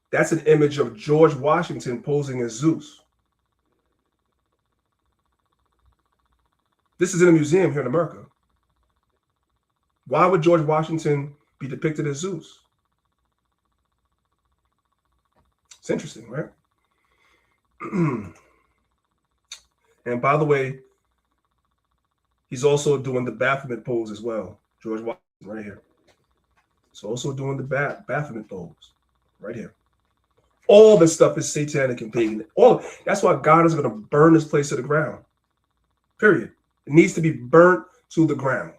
that's an image of George Washington posing as Zeus. This is in a museum here in America. Why would George Washington be depicted as Zeus? It's interesting, right? And by the way, he's also doing the Baphomet pose as well. George Washington right here. It's also doing the Baphomet throws right here. All this stuff is satanic and pagan. That's why God is going to burn this place to the ground. Period. It needs to be burnt to the ground.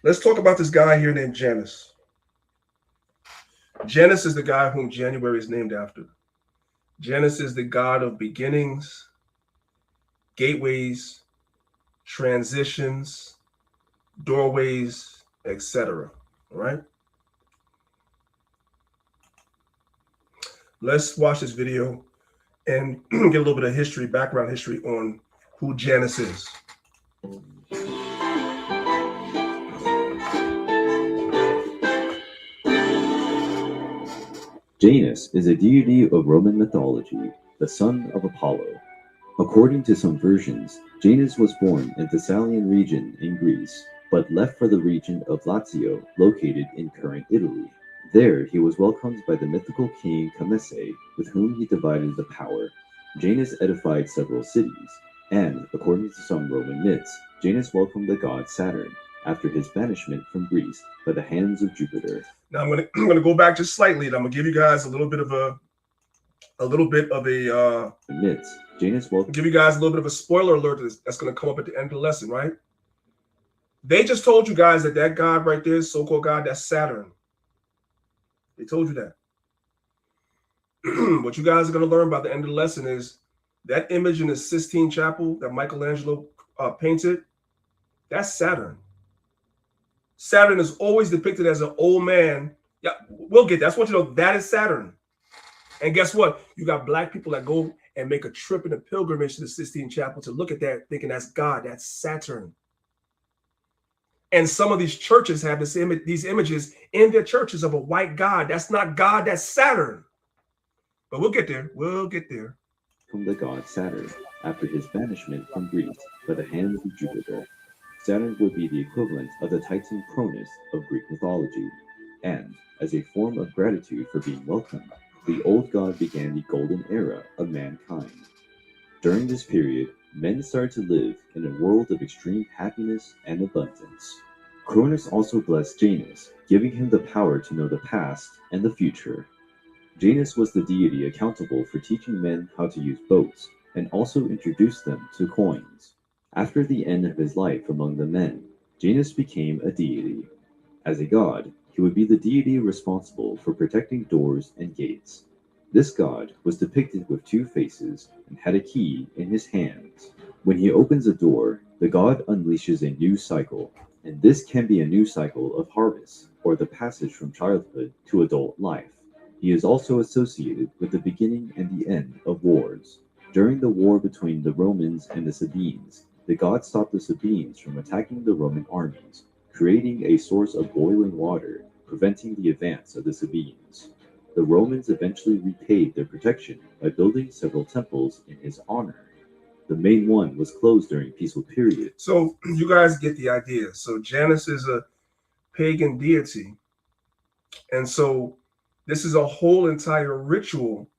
Let's talk about this guy here named Janus. Janus is the guy whom January is named after. Janus is the god of beginnings, gateways, transitions, doorways, etc. All right? Let's watch this video and get a little bit of history, background history on who Janus is. Janus is a deity of Roman mythology, the son of Apollo. According to some versions, Janus was born in the Thessalian region in Greece, but left for the region of Lazio, located in current Italy. There, he was welcomed by the mythical king Camese, with whom he divided the power. Janus edified several cities, and, according to some Roman myths, Janus welcomed the god Saturn after his banishment from Greece by the hands of Jupiter. Now I'm gonna go back just slightly, and I'm gonna give you guys a little bit of myths. Janus welcomed. Give you guys a little bit of a spoiler alert that's gonna come up at the end of the lesson, right? They just told you guys that god right there, so-called god, that's Saturn. They told you that. What you guys are going to learn by the end of the lesson is that image in the Sistine Chapel that Michelangelo painted, that's Saturn. Saturn is always depicted as an old man. Yeah, we'll get that. I just want you to know that is Saturn. And guess what? You got black people that go and make a trip and a pilgrimage to the Sistine Chapel to look at that, thinking that's God, that's Saturn. And some of these churches have these images in their churches of a white God. That's not God, that's Saturn. But we'll get there. We'll get there. From the god Saturn, after his banishment from Greece by the hands of Jupiter. Saturn would be the equivalent of the Titan Cronus of Greek mythology. And, as a form of gratitude for being welcomed, the old god began the golden era of mankind. During this period, men started to live in a world of extreme happiness and abundance. Cronus also blessed Janus, giving him the power to know the past and the future. Janus was the deity accountable for teaching men how to use boats, and also introduced them to coins. After the end of his life among the men, Janus became a deity. As a god, he would be the deity responsible for protecting doors and gates. This god was depicted with two faces and had a key in his hands. When he opens a door, the god unleashes a new cycle, and this can be a new cycle of harvest, or the passage from childhood to adult life. He is also associated with the beginning and the end of wars. During the war between the Romans and the Sabines, the god stopped the Sabines from attacking the Roman armies, creating a source of boiling water, preventing the advance of the Sabines. The Romans eventually repaid their protection by building several temples in his honor. The main one was closed during peaceful period. So you guys get the idea. So Janus is a pagan deity. And so this is a whole entire ritual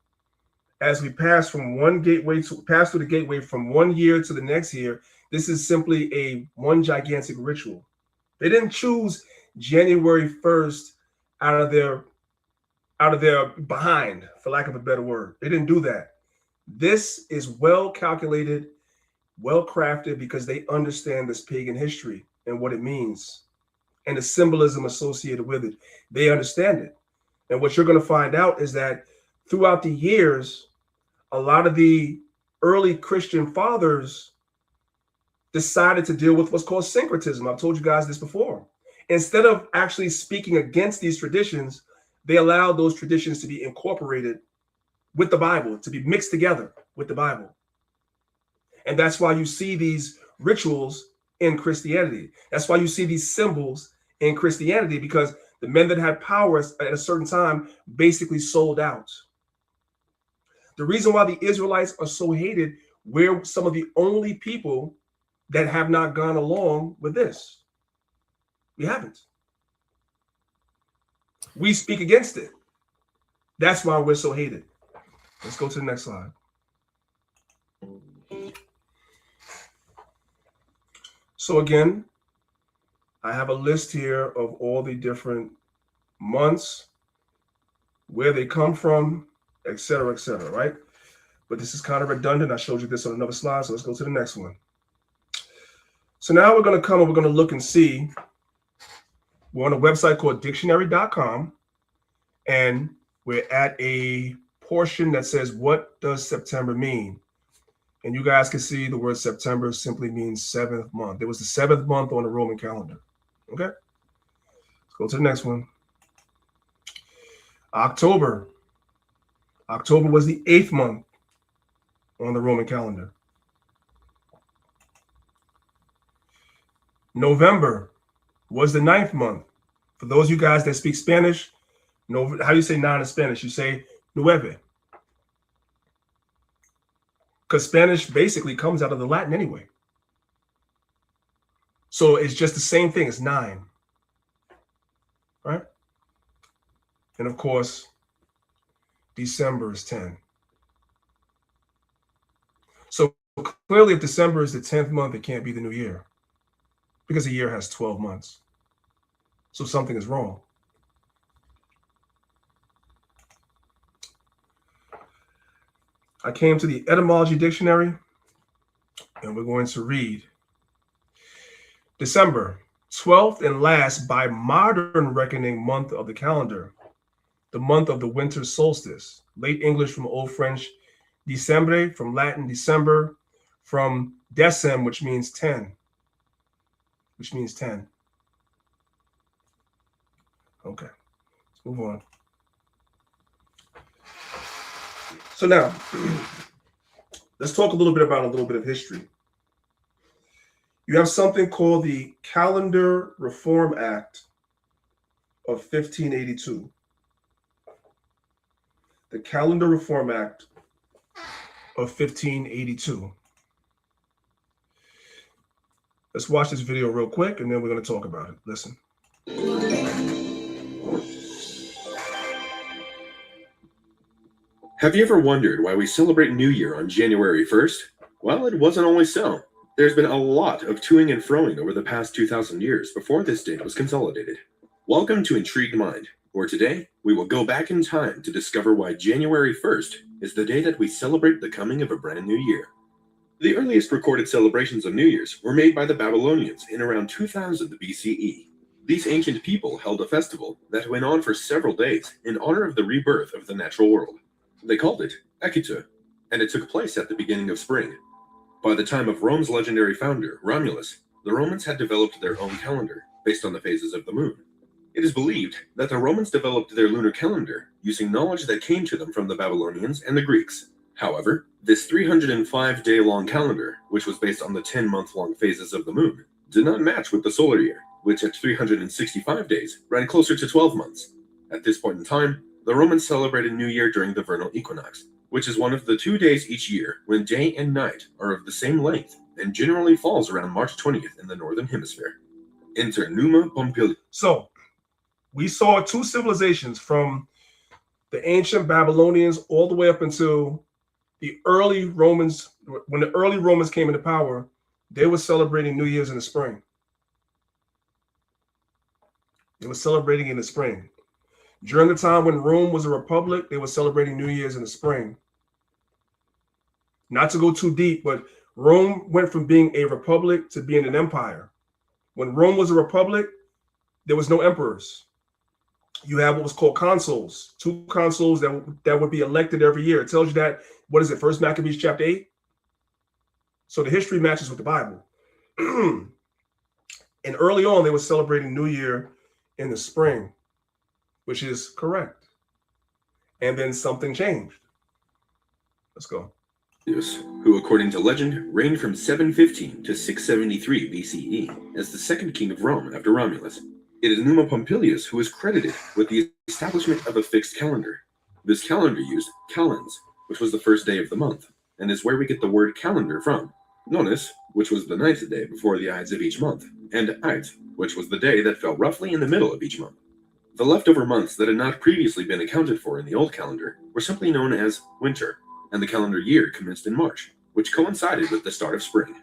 as we pass from one gateway to pass through the gateway from one year to the next year. This is simply one gigantic ritual. They didn't choose January 1st out of their behind, for lack of a better word. They didn't do that. This is well calculated, well crafted, because they understand this pagan history and what it means and the symbolism associated with it. They understand it. And what you're going to find out is that throughout the years, a lot of the early Christian fathers decided to deal with what's called syncretism. I've told you guys this before. Instead of actually speaking against these traditions, they allowed those traditions to be incorporated with the Bible, to be mixed together with the Bible. And that's why you see these rituals in Christianity. That's why you see these symbols in Christianity, because the men that had power at a certain time basically sold out. The reason why the Israelites are so hated, we're some of the only people that have not gone along with this. We haven't. We speak against it. That's why we're so hated. Let's go to the next slide. So again, I have a list here of all the different months, where they come from, etc., right? But this is kind of redundant. I showed you this on another slide, so let's go to the next one. So now we're going to come and we're going to look and see. We're on a website called dictionary.com, and we're at a portion that says, what does September mean? And you guys can see the word September simply means 7th month. It was the 7th month on the Roman calendar. Okay, let's go to the next one. October. October was the 8th month on the Roman calendar. November was the 9th month. For those of you guys that speak Spanish, how do you say 9 in Spanish? You say nueve. Because Spanish basically comes out of the Latin anyway. So it's just the same thing as 9. Right? And of course, December is 10. So clearly, if December is the 10th month, it can't be the new year, because a year has 12 months. So something is wrong. I came to the etymology dictionary, and we're going to read December, 12th and last by modern reckoning month of the calendar, the month of the winter solstice. Late English from Old French Décembre, from Latin December, from decem, which means 10. Okay, let's move on. So now, let's talk a little bit about a little bit of history. You have something called the Calendar Reform Act of 1582. The Calendar Reform Act of 1582. Let's watch this video real quick, and then we're going to talk about it. Listen. Have you ever wondered why we celebrate New Year on January 1st? Well, it wasn't always so. There's been a lot of toing and froing over the past 2,000 years before this date was consolidated. Welcome to Intrigued Mind, where today we will go back in time to discover why January 1st is the day that we celebrate the coming of a brand new year. The earliest recorded celebrations of New Year's were made by the Babylonians in around 2000 BCE. These ancient people held a festival that went on for several days in honor of the rebirth of the natural world. They called it Ekitu, and it took place at the beginning of spring. By the time of Rome's legendary founder, Romulus, the Romans had developed their own calendar based on the phases of the moon. It is believed that the Romans developed their lunar calendar using knowledge that came to them from the Babylonians and the Greeks. However, this 305-day-long calendar, which was based on the 10-month-long phases of the moon, did not match with the solar year, which at 365 days ran closer to 12 months. At this point in time, the Romans celebrated New Year during the vernal equinox, which is one of the 2 days each year when day and night are of the same length and generally falls around March 20th in the northern hemisphere. Enter Numa Pompilius. So, we saw 2 civilizations from the ancient Babylonians all the way up until the early Romans. When the early Romans came into power, they were celebrating New Year's in the spring. During the time when Rome was a republic, they were celebrating New Year's in the spring. Not to go too deep, but Rome went from being a republic to being an empire. When Rome was a republic, there was no emperors. You have what was called consuls, 2 consuls that would be elected every year. It tells you that, what is it, 1 Maccabees chapter 8? So the history matches with the Bible. And early on, they were celebrating New Year in the spring, which is correct. And then something changed. Let's go. Who, according to legend, reigned from 715 to 673 BCE as the second king of Rome after Romulus. It is Numa Pompilius who is credited with the establishment of a fixed calendar. This calendar used calends, which was the first day of the month, and is where we get the word calendar from. Nonus, which was the 9th day before the Ides of each month, and Ait, which was the day that fell roughly in the middle of each month. The leftover months that had not previously been accounted for in the old calendar were simply known as winter, and the calendar year commenced in March, which coincided with the start of spring.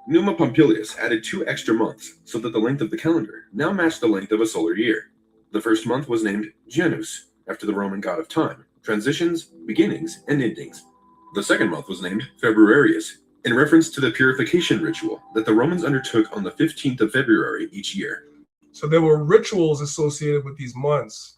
Numa Pompilius added 2 extra months so that the length of the calendar now matched the length of a solar year. The first month was named Janus, after the Roman god of time, transitions, beginnings, and endings. The second month was named Februarius, in reference to the purification ritual that the Romans undertook on the 15th of February each year. So there were rituals associated with these months.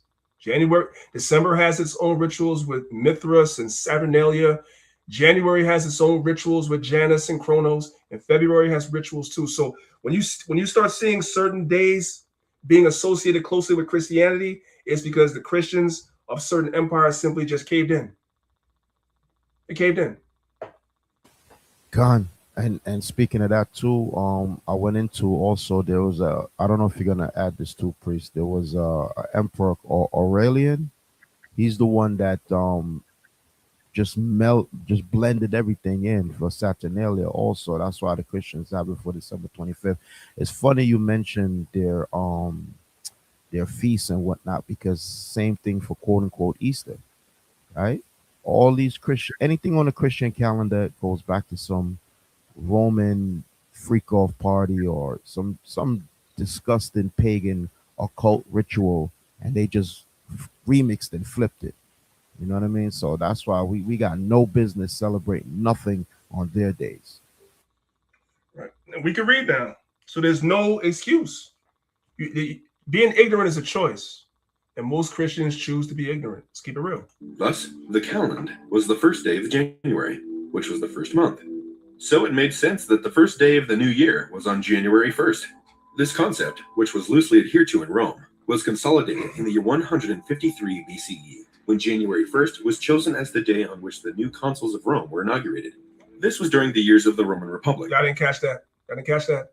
December has its own rituals with Mithras and Saturnalia. January has its own rituals with Janus and Kronos, and February has rituals too. So when you start seeing certain days being associated closely with Christianity, it's because the Christians of certain empires simply just caved in. They caved in. Khan. And speaking of that too, I went into also there was I don't know if you're gonna add this too, priest. There was a Emperor Aurelian. He's the one that just blended everything in for Saturnalia also. That's why the Christians have it for December 25th. It's funny you mentioned their feasts and whatnot, because same thing for quote unquote Easter, right? All these Christian anything on the Christian calendar goes back to some Roman freak off party or some disgusting pagan occult ritual, and they just remixed and flipped it. You know what I mean? So that's why we got no business celebrating nothing on their days. Right. And we can read now. So there's no excuse. Being ignorant is a choice. And most Christians choose to be ignorant. Let's keep it real. Thus, the calend was the first day of January, which was the first month. So it made sense that the first day of the new year was on January 1st. This concept, which was loosely adhered to in Rome, was consolidated in the year 153 BCE, when January 1st was chosen as the day on which the new consuls of Rome were inaugurated. This was during the years of the Roman Republic. I didn't catch that.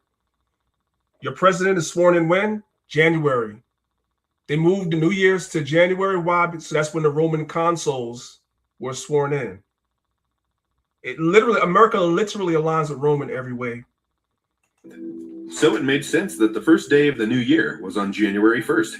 Your president is sworn in when? January. They moved the New Year's to January. Why? So that's when the Roman consuls were sworn in. America literally aligns with Rome in every way. So it made sense that the first day of the new year was on January 1st.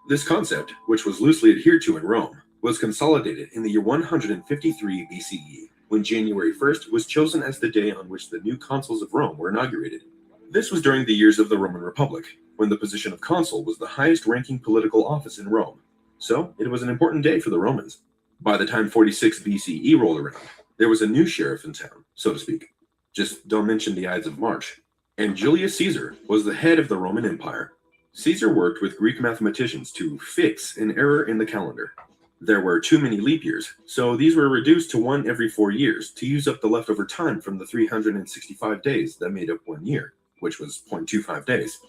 This concept, which was loosely adhered to in Rome, was consolidated in the year 153 BCE, when January 1st was chosen as the day on which the new consuls of Rome were inaugurated. This was during the years of the Roman Republic, when the position of consul was the highest-ranking political office in Rome. So it was an important day for the Romans. By the time 46 BCE rolled around, there was a new sheriff in town, so to speak. Just don't mention the Ides of March. And Julius Caesar was the head of the Roman Empire. Caesar worked with Greek mathematicians to fix an error in the calendar. There were too many leap years, so these were reduced to 1 every 4 years to use up the leftover time from the 365 days that made up 1 year, which was 0.25 days.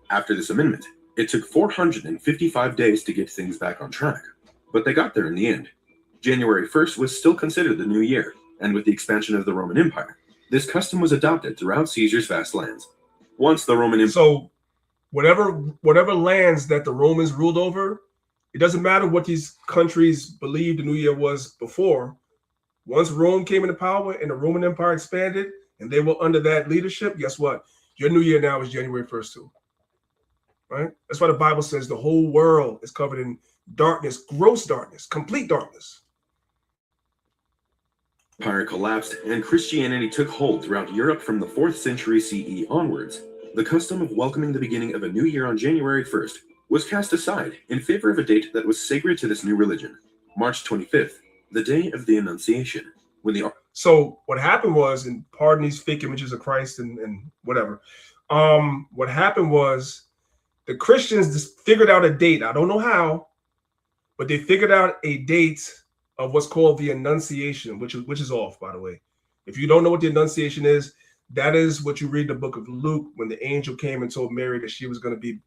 After this amendment, it took 455 days to get things back on track, but they got there in the end. January 1st was still considered the new year, and with the expansion of the Roman Empire, this custom was adopted throughout Caesar's vast lands. Once the Roman Empire... So whatever lands that the Romans ruled over, it doesn't matter what these countries believed the new year was before. Once Rome came into power and the Roman Empire expanded and they were under that leadership, guess what? Your new year now is January 1st too. Right? That's why the Bible says the whole world is covered in darkness, gross darkness, complete darkness. Empire collapsed and Christianity took hold throughout Europe from the 4th century CE onwards. The custom of welcoming the beginning of a new year on January 1st was cast aside in favor of a date that was sacred to this new religion, March 25th, the day of the Annunciation. So what happened was, and pardon these fake images of Christ and whatever, what happened was the Christians just figured out a date. I don't know how, but they figured out a date of what's called the Annunciation, which is off, by the way. If you don't know what the Annunciation is, that is what you read in the book of Luke when the angel came and told Mary that she was going to be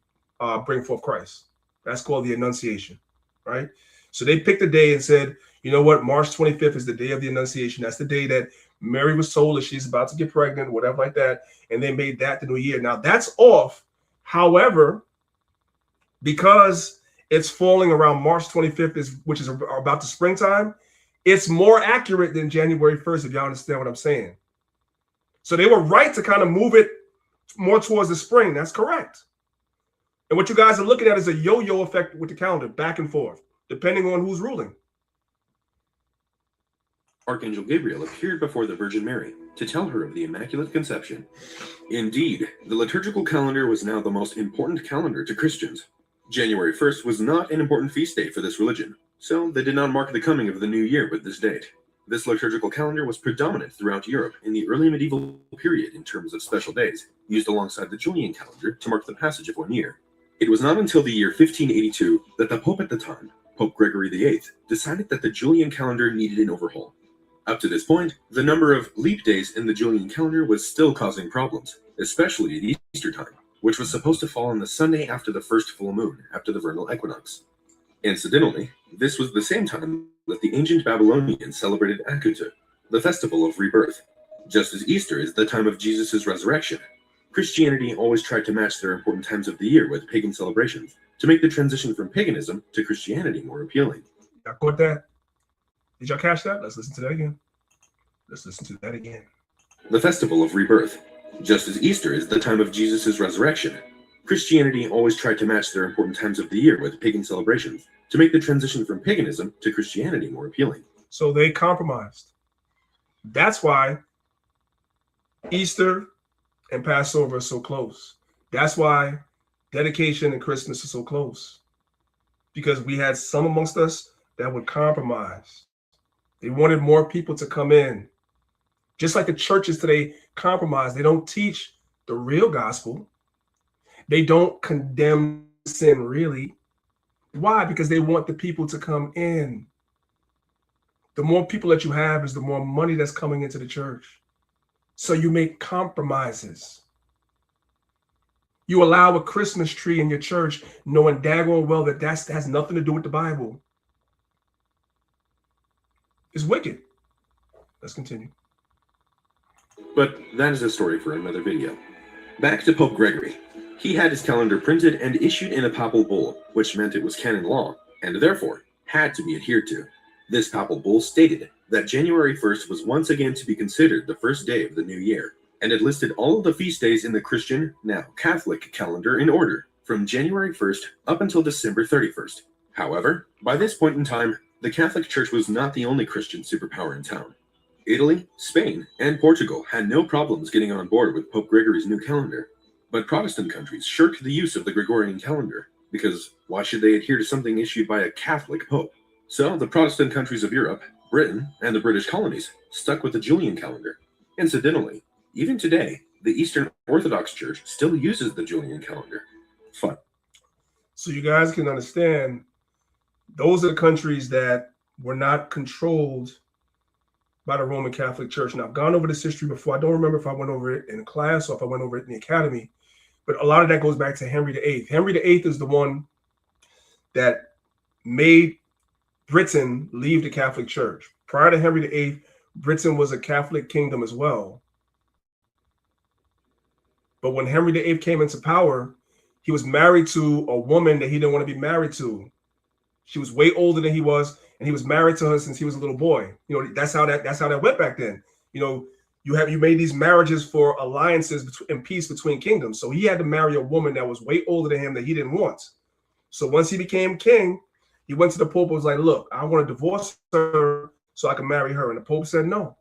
bring forth Christ. That's called the Annunciation, right? So they picked a day and said, you know what, March 25th is the day of the Annunciation. That's the day that Mary was told that she's about to get pregnant, whatever like that, and they made that the new year. Now that's off. However, because it's falling around March 25th, which is about the springtime, it's more accurate than January 1st, if y'all understand what I'm saying. So they were right to kind of move it more towards the spring. That's correct. And what you guys are looking at is a yo-yo effect with the calendar, back and forth, depending on who's ruling. Archangel Gabriel appeared before the Virgin Mary to tell her of the Immaculate Conception. Indeed, the liturgical calendar was now the most important calendar to Christians. January 1st was not an important feast day for this religion, so they did not mark the coming of the new year with this date. This liturgical calendar was predominant throughout Europe in the early medieval period in terms of special days, used alongside the Julian calendar to mark the passage of one year. It was not until the year 1582 that the Pope at the time, Pope Gregory VIII, decided that the Julian calendar needed an overhaul. Up to this point, the number of leap days in the Julian calendar was still causing problems, especially at Easter time, which was supposed to fall on the Sunday after the first full moon, after the vernal equinox. Incidentally, this was the same time that the ancient Babylonians celebrated Akutu, the festival of rebirth. Just as Easter is the time of Jesus' resurrection, Christianity always tried to match their important times of the year with pagan celebrations to make the transition from paganism to Christianity more appealing. Y'all caught that? Did y'all catch that? Let's listen to that again. Let's listen to that again. The festival of rebirth. Just as Easter is the time of Jesus' resurrection, Christianity always tried to match their important times of the year with pagan celebrations to make the transition from paganism to Christianity more appealing. So they compromised. That's why Easter and Passover are so close. That's why dedication and Christmas are so close. Because we had some amongst us that would compromise. They wanted more people to come in. Just like the churches today compromise. They don't teach the real gospel. They don't condemn sin really. Why? Because they want the people to come in. The more people that you have is the more money that's coming into the church. So you make compromises. You allow a Christmas tree in your church knowing daggone well that that has nothing to do with the Bible. It's wicked. Let's continue. But that is a story for another video. Back to Pope Gregory. He had his calendar printed and issued in a papal bull, which meant it was canon law, and therefore had to be adhered to. This papal bull stated that January 1st was once again to be considered the first day of the new year, and it listed all of the feast days in the Christian, now Catholic, calendar in order, from January 1st up until December 31st. However, by this point in time, the Catholic Church was not the only Christian superpower in town. Italy, Spain, and Portugal had no problems getting on board with Pope Gregory's new calendar, but Protestant countries shirked the use of the Gregorian calendar, because why should they adhere to something issued by a Catholic pope? So the Protestant countries of Europe, Britain, and the British colonies stuck with the Julian calendar. Incidentally, even today, the Eastern Orthodox Church still uses the Julian calendar. Fun. So you guys can understand, those are the countries that were not controlled by the Roman Catholic Church. And I've gone over this history before. I don't remember if I went over it in class or if I went over it in the academy, but a lot of that goes back to Henry VIII. Henry VIII is the one that made Britain leave the Catholic Church. Prior to Henry VIII, Britain was a Catholic kingdom as well. But when Henry VIII came into power, he was married to a woman that he didn't want to be married to. She was way older than he was, and he was married to her since he was a little boy. You know, that's how that went back then. You know, you made these marriages for alliances and peace between kingdoms. So he had to marry a woman that was way older than him that he didn't want. So once he became king, he went to the Pope and was like, look, I want to divorce her so I can marry her. And the Pope said no.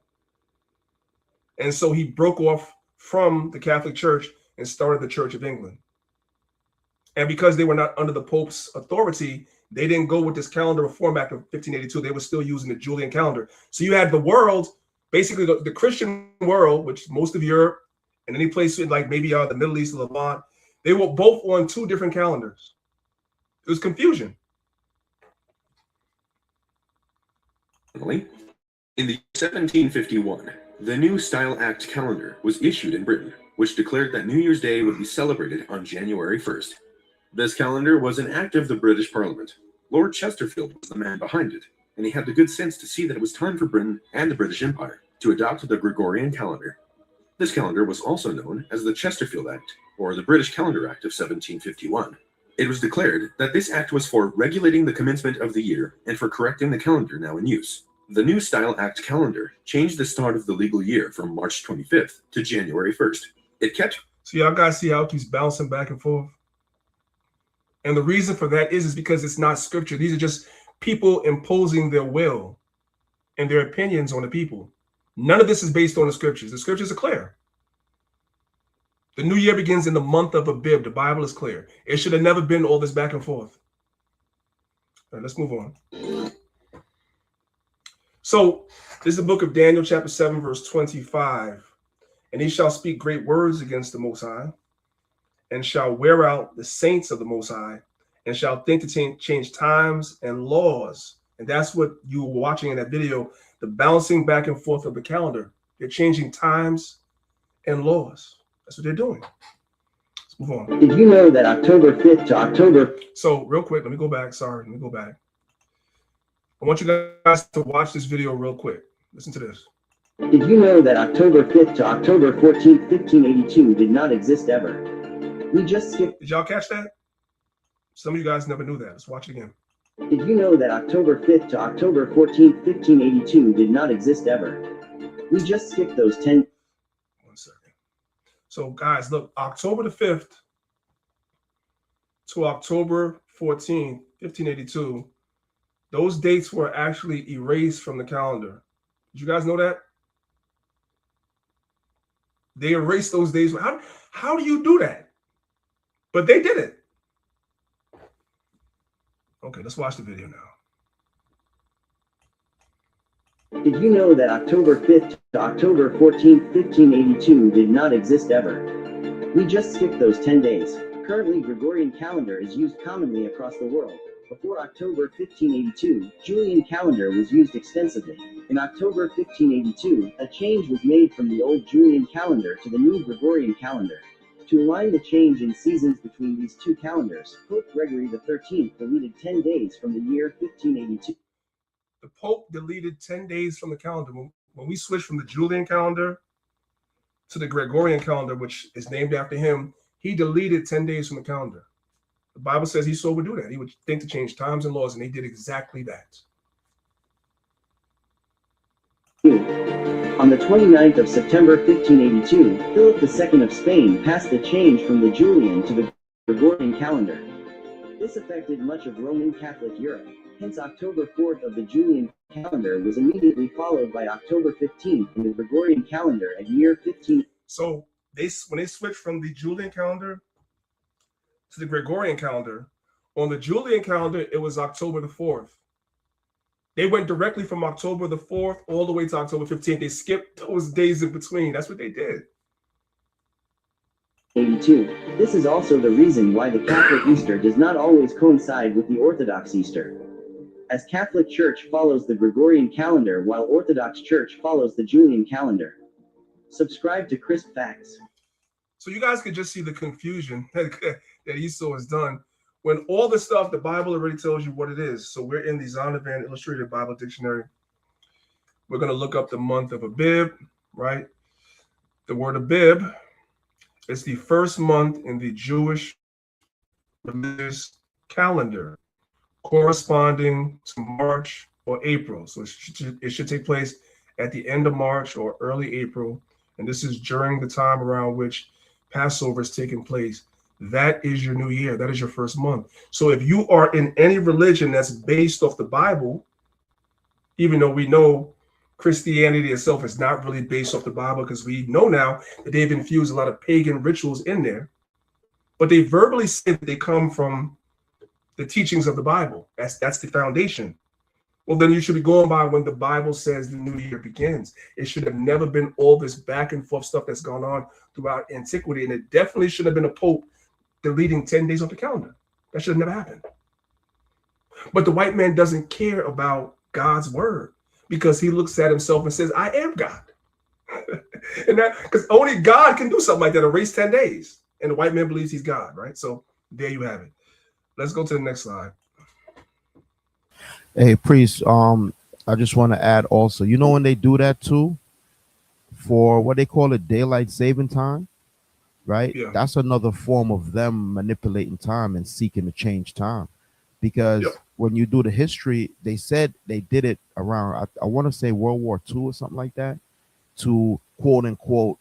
And so he broke off from the Catholic Church and started the Church of England. And because they were not under the Pope's authority, they didn't go with this calendar reform act of 1582. They were still using the Julian calendar. So you had the world, basically the Christian world, which most of Europe and any place in like maybe the Middle East, Levant, they were both on two different calendars. It was confusion. In the 1751, the New Style Act calendar was issued in Britain, which declared that New Year's Day would be celebrated on January 1st. This calendar was an act of the British Parliament. Lord Chesterfield was the man behind it, and he had the good sense to see that it was time for Britain and the British Empire to adopt the Gregorian calendar. This calendar was also known as the Chesterfield Act, or the British Calendar Act of 1751. It was declared that this act was for regulating the commencement of the year and for correcting the calendar now in use. The New Style Act calendar changed the start of the legal year from March 25th to January 1st. It kept... So y'all guys see how it keeps bouncing back and forth? And the reason for that is because it's not scripture. These are just people imposing their will. and their opinions on the people. None of this is based on the scriptures. The scriptures are clear. The new year begins in the month of Abib. The Bible is clear. It should have never been all this back and forth. All right, let's move on. So this is the book of Daniel, chapter 7, verse 25. And he shall speak great words against the Most High, and shall wear out the saints of the Most High, and shall think to change times and laws. And that's what you were watching in that video, the bouncing back and forth of the calendar. They're changing times and laws. That's what they're doing. Let's move on. Did you know that October 5th to October... So real quick, let me go back. Sorry, let me go back. I want you guys to watch this video real quick. Listen to this. Did you know that October 5th to October 14th, 1582 did not exist ever? We just skipped... Did y'all catch that? Some of you guys never knew that. Let's watch it again. Did you know that October 5th to October 14th, 1582 did not exist ever? We just skipped those 10... One second. So guys, look, October the 5th to October 14th, 1582, those dates were actually erased from the calendar. Did you guys know that? They erased those days. How do you do that? But they did it. Okay, let's watch the video now. Did you know that October 5th to October 14th, 1582 did not exist ever? We just skipped those 10 days. Currently, Gregorian calendar is used commonly across the world. Before October 1582, Julian calendar was used extensively. In October 1582, a change was made from the old Julian calendar to the new Gregorian calendar. To align the change in seasons between these two calendars, Pope Gregory XIII deleted 10 days from the year 1582. The Pope deleted 10 days from the calendar. When we switched from the Julian calendar to the Gregorian calendar, which is named after him, he deleted 10 days from the calendar. The Bible says he so would do that. He would think to change times and laws, and he did exactly that. On the 29th of September 1582, Philip II of Spain passed the change from the Julian to the Gregorian calendar. This affected much of Roman Catholic Europe. Hence, October 4th of the Julian calendar was immediately followed by October 15th in the Gregorian calendar at year 15. So when they switched from the Julian calendar to the Gregorian calendar, on the Julian calendar, it was October the 4th. They went directly from October the 4th all the way to October 15th. They skipped those days in between. That's what they did. 82. This is also the reason why the Catholic Easter does not always coincide with the Orthodox Easter, as Catholic Church follows the Gregorian calendar while Orthodox Church follows the Julian calendar. Subscribe to Crisp Facts. So you guys could just see the confusion that Esau has done when all the stuff, the Bible already tells you what it is. So we're in the Zondervan Illustrated Bible Dictionary. We're going to look up the month of Abib, right? The word Abib is the first month in the Jewish religious calendar, corresponding to March or April. So it should take place at the end of March or early April. And this is during the time around which Passover is taking place. That is your new year. That is your first month. So if you are in any religion that's based off the Bible, even though we know Christianity itself is not really based off the Bible, because we know now that they've infused a lot of pagan rituals in there, but they verbally say that they come from the teachings of the Bible. That's the foundation. Well, then you should be going by when the Bible says the new year begins. It should have never been all this back and forth stuff that's gone on throughout antiquity, and it definitely should have been a pope deleting 10 days off the calendar. That should have never happened. But the white man doesn't care about God's word, because he looks at himself and says, I am God. And that, because only God can do something like that, erase 10 days. And the white man believes he's God, right? So there you have it. Let's go to the next slide. Hey, priest, I just want to add also, you know, when they do that too, for what they call it, daylight saving time, right? Yeah. That's another form of them manipulating time and seeking to change time. Because when you do the history, they said they did it around, I want to say World War II or something like that, to quote unquote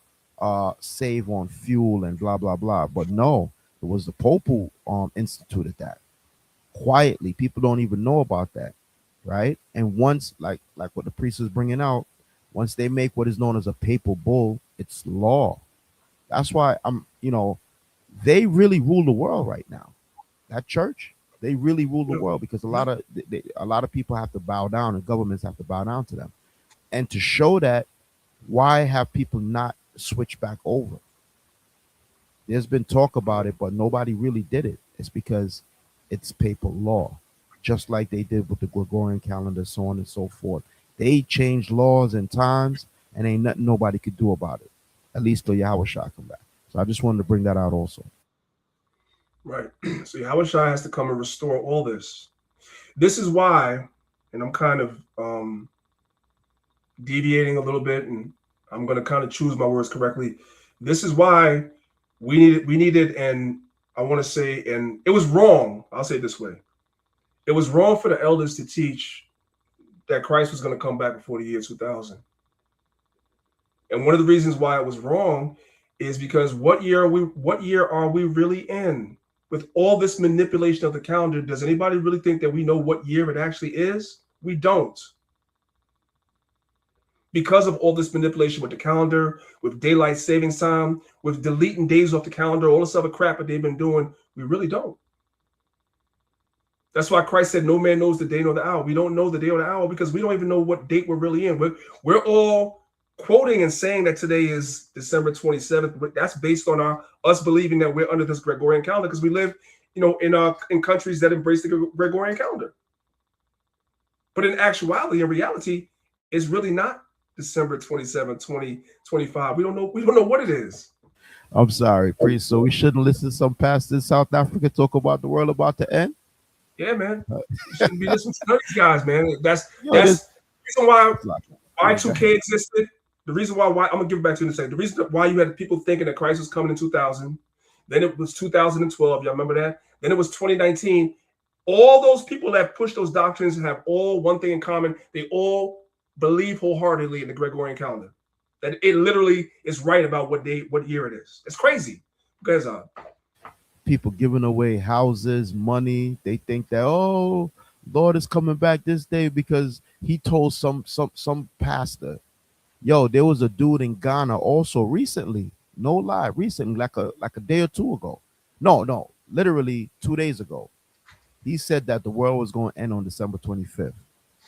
save on fuel and blah, blah, blah. But no, it was the Pope who instituted that quietly. People don't even know about that. right? And once, like what the priest is bringing out, once they make what is known as a papal bull, it's law. That's why they really rule the world right now. That church, they really rule the world because a lot of people have to bow down and governments have to bow down to them. And to show that, why have people not switched back over? There's been talk about it, but nobody really did it. It's because it's papal law, just like they did with the Gregorian calendar, so on and so forth. They changed laws and times, and ain't nothing nobody could do about it. At least till Yahweh Shah come back. So I just wanted to bring that out also. Right. So Yahweh Shai has to come and restore all this. This is why, and I'm kind of deviating a little bit, and I'm going to kind of choose my words correctly. This is why we needed, and I want to say, and it was wrong. I'll say it this way. It was wrong for the elders to teach that Christ was going to come back before the year 2000. And one of the reasons why it was wrong is because what year are we really in? With all this manipulation of the calendar, does anybody really think that we know what year it actually is? We don't. Because of all this manipulation with the calendar, with daylight savings time, with deleting days off the calendar, all this other crap that they've been doing, we really don't. That's why Christ said, no man knows the day nor the hour. We don't know the day or the hour because we don't even know what date we're really in. We're all quoting and saying that today is December 27th, but that's based on us believing that we're under this Gregorian calendar because we live, in countries that embrace the Gregorian calendar. But in actuality, in reality, it's really not December 27th, 2025. We don't know what it is. I'm sorry, priest. So we shouldn't listen to some pastors in South Africa talk about the world about to end? Yeah, man. You shouldn't be listening to these guys, man. That's the reason why Y2K existed. The reason why I'm gonna give it back to you in a second. The reason why you had people thinking that Christ was coming in 2000, then it was 2012. Y'all remember that? Then it was 2019. All those people that push those doctrines have all one thing in common. They all believe wholeheartedly in the Gregorian calendar. That it literally is right about what year it is. It's crazy. Guys, people giving away houses, money. They think that Lord is coming back this day because he told some pastor. Yo, there was a dude in Ghana also recently, no lie, recently, like a day or two ago. No, literally 2 days ago. He said that the world was going to end on December 25th.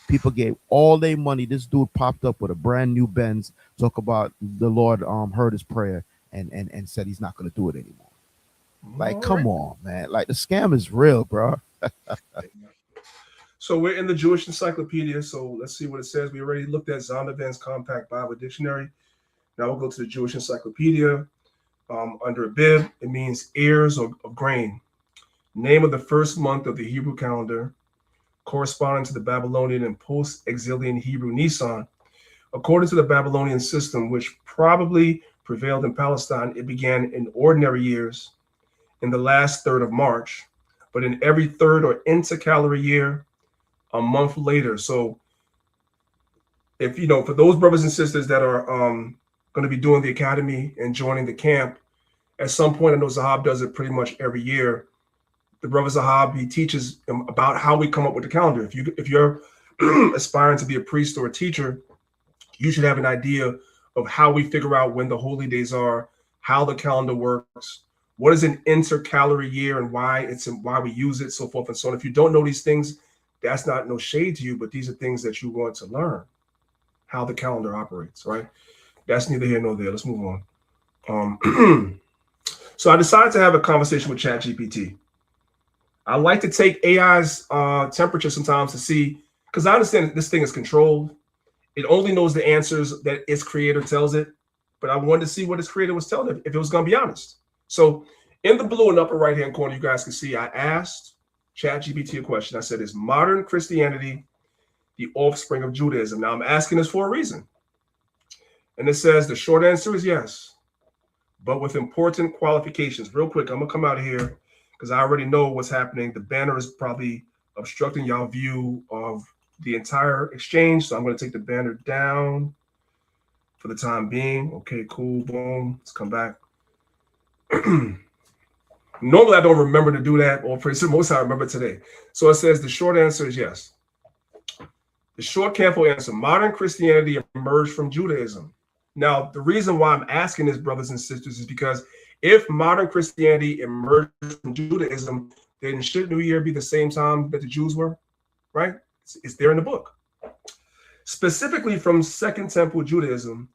People gave all their money. This dude popped up with a brand new Benz, talk about the Lord heard his prayer and said he's not going to do it anymore. Like, come on, man. Like, the scam is real, bro. So we're in the Jewish Encyclopedia. So let's see what it says. We already looked at Zondervan's Compact Bible Dictionary. Now we'll go to the Jewish Encyclopedia. Under Abib, it means ears of grain. Name of the first month of the Hebrew calendar, corresponding to the Babylonian and post-exilian Hebrew Nisan. According to the Babylonian system, which probably prevailed in Palestine, it began in ordinary years in the last third of March, but in every third or intercalary year, a month later. So if, for those brothers and sisters that are going to be doing the academy and joining the camp, at some point, I know Zahab does it pretty much every year. The brother Zahab, he teaches about how we come up with the calendar. If you're aspiring to be a priest or a teacher, you should have an idea of how we figure out when the holy days are, how the calendar works, what is an intercalary year and why we use it, so forth and so on. If you don't know these things, that's not no shade to you, but these are things that you want to learn, how the calendar operates, right? That's neither here nor there. Let's move on. So I decided to have a conversation with ChatGPT. I like to take AI's temperature sometimes to see, because I understand this thing is controlled. It only knows the answers that its creator tells it, but I wanted to see what its creator was telling it, if it was going to be honest. So in the blue and upper right-hand corner, you guys can see I asked ChatGPT a question. I said, is modern Christianity the offspring of Judaism? Now I'm asking this for a reason. And it says the short answer is yes, but with important qualifications. Real quick, I'm going to come out of here because I already know what's happening. The banner is probably obstructing y'all view of the entire exchange. So I'm going to take the banner down for the time being. Okay, cool. Boom. Let's come back. Normally, I don't remember to do that, or praise the Most High, I remember today. So it says the short answer is yes. The short, careful answer: modern Christianity emerged from Judaism. Now, the reason why I'm asking this, brothers and sisters, is because if modern Christianity emerged from Judaism, then should New Year be the same time that the Jews were? Right? It's there in the book. Specifically from Second Temple Judaism,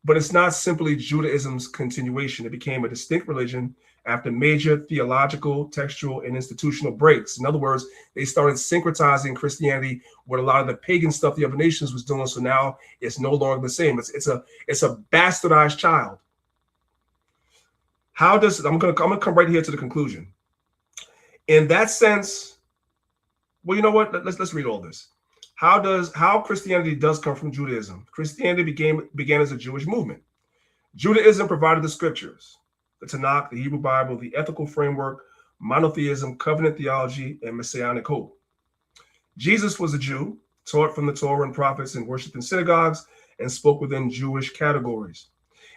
but it's not simply Judaism's continuation. It became a distinct religion after major theological, textual, and institutional breaks. In other words, they started syncretizing Christianity with a lot of the pagan stuff the other nations was doing. So now it's no longer the same. It's a bastardized child. How does I'm gonna come right here to the conclusion. In that sense, well, you know what? Let's read all this. How Christianity does come from Judaism. Christianity began as a Jewish movement. Judaism provided the scriptures, the Tanakh, the Hebrew Bible, the ethical framework, monotheism, covenant theology, and messianic hope. Jesus was a Jew, taught from the Torah and prophets, and worshiped in synagogues, and spoke within Jewish categories.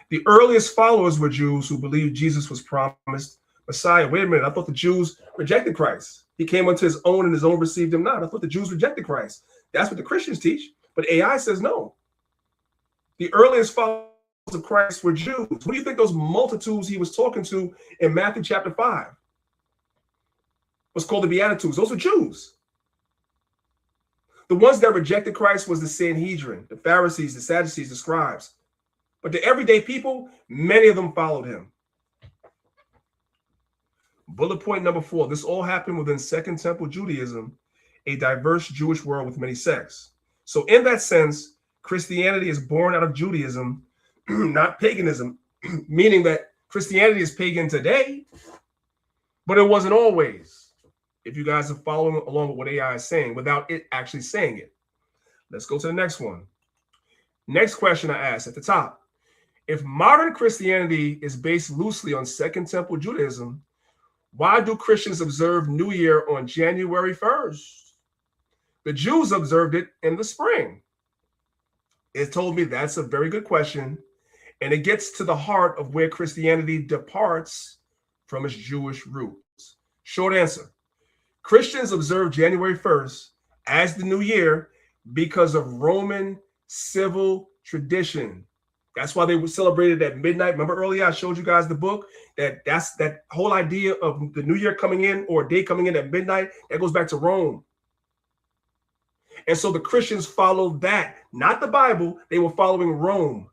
The earliest followers were Jews who believed Jesus was promised Messiah. Wait a minute, I thought the Jews rejected Christ. He came unto his own, and his own received him not. I thought the Jews rejected Christ. That's what the Christians teach, but AI says no. The earliest followers of Christ were Jews. What do you think those multitudes he was talking to in Matthew chapter 5 was called the Beatitudes? Those were Jews. The ones that rejected Christ was the Sanhedrin, the Pharisees, the Sadducees, the scribes. But the everyday people, many of them followed him. Bullet point number 4. This all happened within Second Temple Judaism, a diverse Jewish world with many sects. So in that sense, Christianity is born out of Judaism, not paganism, meaning that Christianity is pagan today, but it wasn't always. If you guys are following along with what AI is saying without it actually saying it. Let's go to the next one. Next question I asked at the top. If modern Christianity is based loosely on Second Temple Judaism, why do Christians observe New Year on January 1st? The Jews observed it in the spring. It told me that's a very good question, and it gets to the heart of where Christianity departs from its Jewish roots. Short answer. Christians observe January 1st as the new year because of Roman civil tradition. That's why they were celebrated at midnight. Remember earlier I showed you guys the book that's that whole idea of the new year coming in or a day coming in at midnight. That goes back to Rome. And so the Christians followed that, not the Bible. They were following Rome.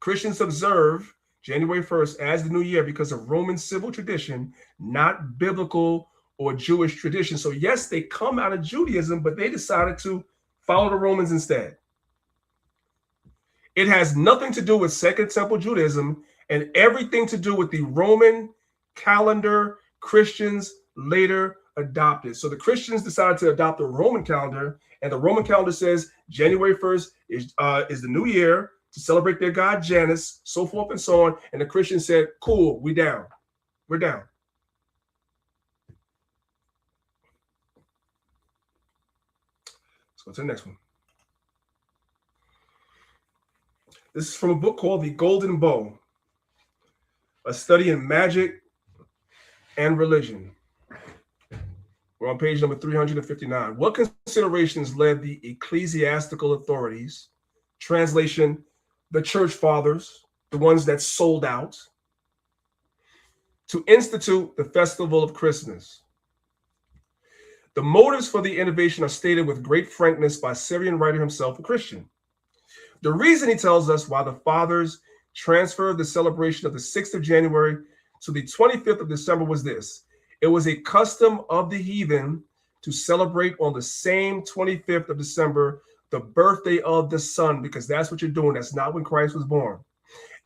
Christians observe January 1st as the new year because of Roman civil tradition, not biblical or Jewish tradition. So yes, they come out of Judaism, but they decided to follow the Romans instead. It has nothing to do with Second Temple Judaism and everything to do with the Roman calendar Christians later adopted. So the Christians decided to adopt the Roman calendar, and the Roman calendar says January 1st is the new year to celebrate their god Janus, so forth and so on. And the Christians said, cool, we down. We're down. Let's go to the next one. This is from a book called The Golden Bow, a study in magic and religion. We're on page number 359. What considerations led the ecclesiastical authorities, translation, the church fathers, the ones that sold out, to institute the festival of Christmas? The motives for the innovation are stated with great frankness by Syrian writer himself, a Christian. The reason, he tells us, why the fathers transferred the celebration of the 6th of January to the 25th of December was this. It was a custom of the heathen to celebrate on the same 25th of December, the birthday of the sun, because that's what you're doing. That's not when Christ was born.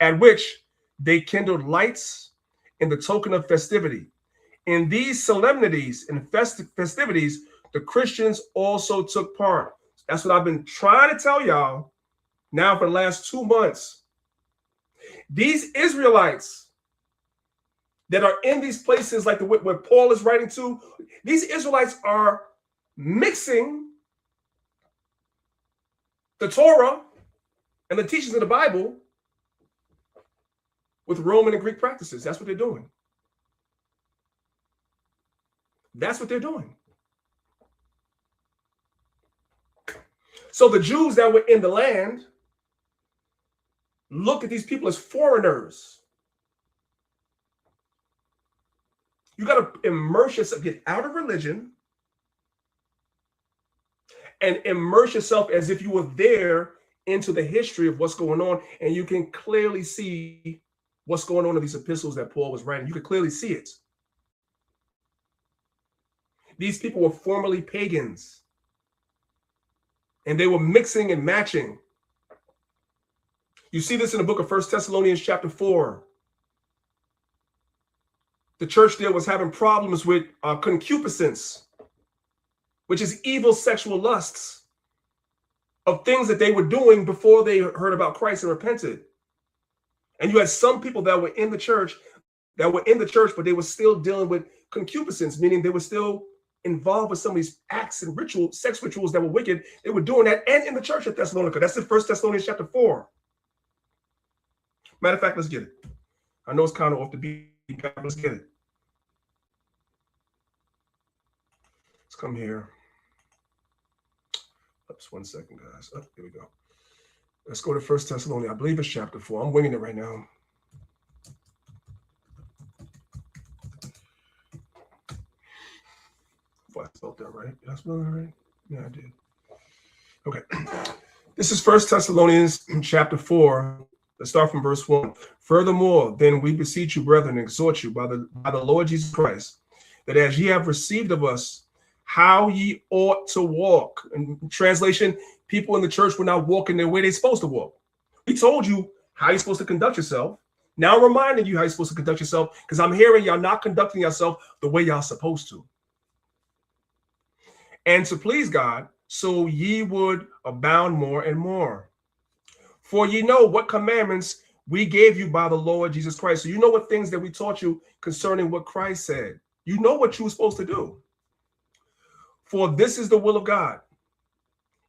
At which they kindled lights in the token of festivity. In these solemnities and festivities, the Christians also took part. That's what I've been trying to tell y'all now for the last 2 months. These Israelites that are in these places like where Paul is writing to, these Israelites are mixing the Torah and the teachings of the Bible with Roman and Greek practices. That's what they're doing. That's what they're doing. So the Jews that were in the land looked at these people as foreigners. You got to immerse yourself, get out of religion, and immerse yourself as if you were there into the history of what's going on, and you can clearly see what's going on in these epistles that Paul was writing. You can clearly see it. These people were formerly pagans, and they were mixing and matching. You see this in the book of 1 Thessalonians chapter 4. The church there was having problems with concupiscence, which is evil sexual lusts of things that they were doing before they heard about Christ and repented. And you had some people that were in the church, but they were still dealing with concupiscence, meaning they were still involved with some of these acts and rituals, sex rituals that were wicked. They were doing that, and in the church at Thessalonica. That's in 1 Thessalonians chapter 4. Matter of fact, let's get it. I know it's kind of off the beat, but let's get it. Let's come here. Oops, 1 second, guys. Oh, here we go. Let's go to 1 Thessalonians. I believe it's chapter 4. I'm winging it right now. If I spelled that right. Did I spell that right? Yeah, I did. Okay. This is 1 Thessalonians chapter 4. Let's start from verse 1. Furthermore, then we beseech you, brethren, and exhort you by the Lord Jesus Christ, that as ye have received of us how ye ought to walk. In translation, people in the church were not walking the way they're supposed to walk. We told you how you're supposed to conduct yourself. Now I'm reminding you how you're supposed to conduct yourself, because I'm hearing y'all not conducting yourself the way y'all supposed to. And to please God, so ye would abound more and more. For ye know what commandments we gave you by the Lord Jesus Christ. So you know what things that we taught you concerning what Christ said. You know what you were supposed to do. For this is the will of God,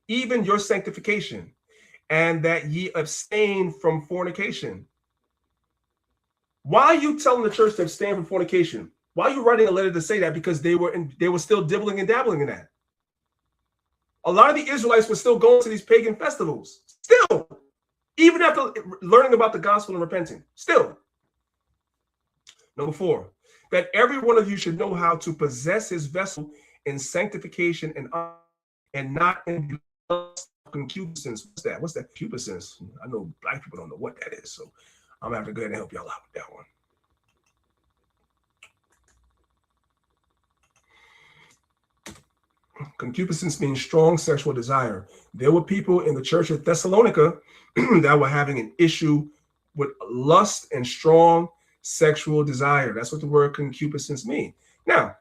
even your sanctification, and that ye abstain from fornication. Why are you telling the church to abstain from fornication? Why are you writing a letter to say that? Because they were still dibbling and dabbling in that. A lot of the Israelites were still going to these pagan festivals. Still. Even after learning about the gospel and repenting. Still. Number 4. That every one of you should know how to possess his vessel in sanctification and not in concupiscence. What's that concupiscence? I know black people don't know what that is, so I'm gonna have to go ahead and help y'all out with that one. Concupiscence means strong sexual desire. There were people in the church at Thessalonica that were having an issue with lust and strong sexual desire. That's what the word concupiscence means. Now,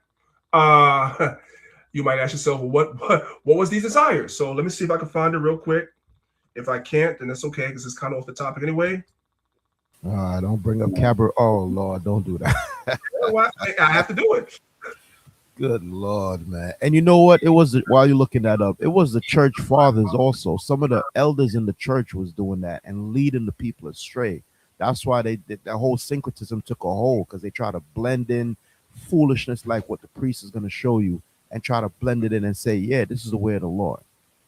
you might ask yourself, well, what was these desires? So let me see if I can find it real quick. If I can't, then that's okay, because it's kind of off the topic anyway. Don't bring up Cabra. Oh, Lord, don't do that. Well, I have to do it. Good Lord, man. And you know what? It was, while you're looking that up, it was the church fathers also. Some of the elders in the church was doing that and leading the people astray. That's why that whole syncretism took a hold, because they try to blend in foolishness like what the priest is going to show you and try to blend it in and say, yeah, this is the way of the Lord.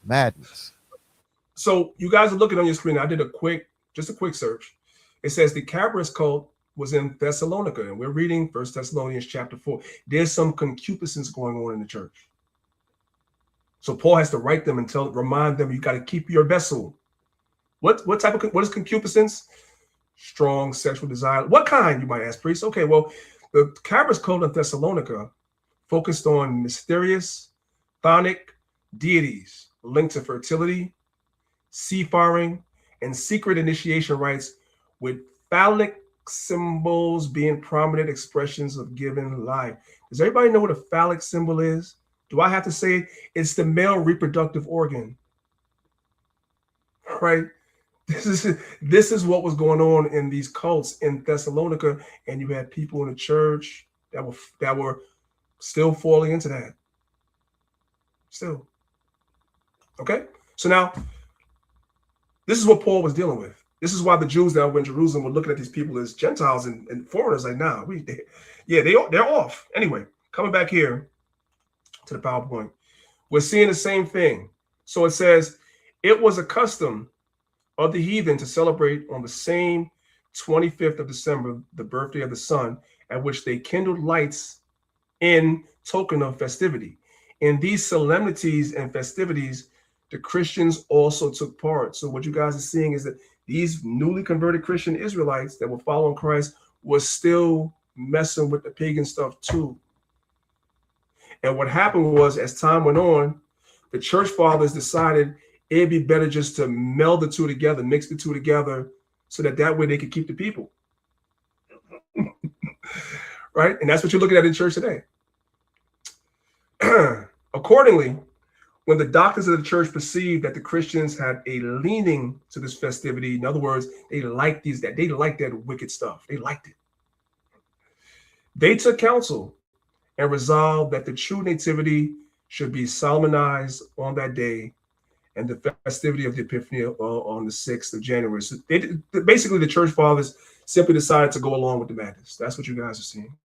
Madness. So you guys are looking on your screen. I did a quick search. It says the Cabras cult was in Thessalonica, and we're reading 1 Thessalonians chapter 4. There's some concupiscence going on in the church. So Paul has to write them and remind them, you got to keep your vessel. What is concupiscence? Strong sexual desire. What kind, you might ask, priest? Okay, well, the Cabras cult in Thessalonica focused on mysterious, chthonic deities linked to fertility, seafaring, and secret initiation rites, with phallic symbols being prominent expressions of given life. Does everybody know what a phallic symbol is? Do I have to say it? It's the male reproductive organ, right? This is what was going on in these cults in Thessalonica, and you had people in the church that were still falling into that. Still. Okay? So now, this is what Paul was dealing with. This is why the Jews that were in Jerusalem were looking at these people as Gentiles and foreigners. Like, nah, they're off. Anyway, coming back here to the PowerPoint, we're seeing the same thing. So it says, It was a custom of the heathen to celebrate on the same 25th of December, the birthday of the sun, at which they kindled lights in token of festivity. In these solemnities and festivities, the Christians also took part. So what you guys are seeing is that these newly converted Christian Israelites that were following Christ was still messing with the pagan stuff too. And what happened was, as time went on, the church fathers decided it'd be better just to meld the two together, mix the two together, so that way they could keep the people. Right? And that's what you're looking at in church today. Accordingly, when the doctors of the church perceived that the Christians had a leaning to this festivity, in other words, they liked that wicked stuff. They liked it. They took counsel and resolved that the true nativity should be solemnized on that day, and the festivity of the Epiphany on the 6th of January. So basically, the church fathers simply decided to go along with the madness. That's what you guys are seeing.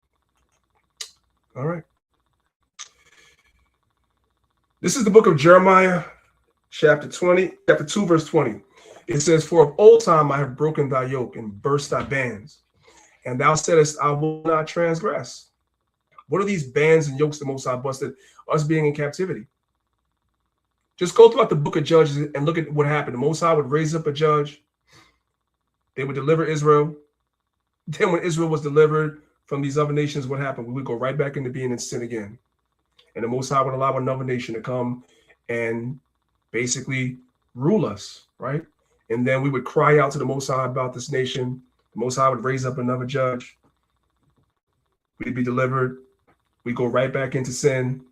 All right. This is the book of Jeremiah, chapter 2, verse 20. It says, "For of old time I have broken thy yoke and burst thy bands, and thou saidest, I will not transgress." What are these bands and yokes the Most High busted? Us being in captivity. Just go throughout the book of Judges and look at what happened. The Most High would raise up a judge. They would deliver Israel. Then when Israel was delivered from these other nations, what happened? We would go right back into being in sin again. And the Most High would allow another nation to come and basically rule us, right? And then we would cry out to the Most High about this nation. The Most High would raise up another judge. We'd be delivered. We go right back into sin.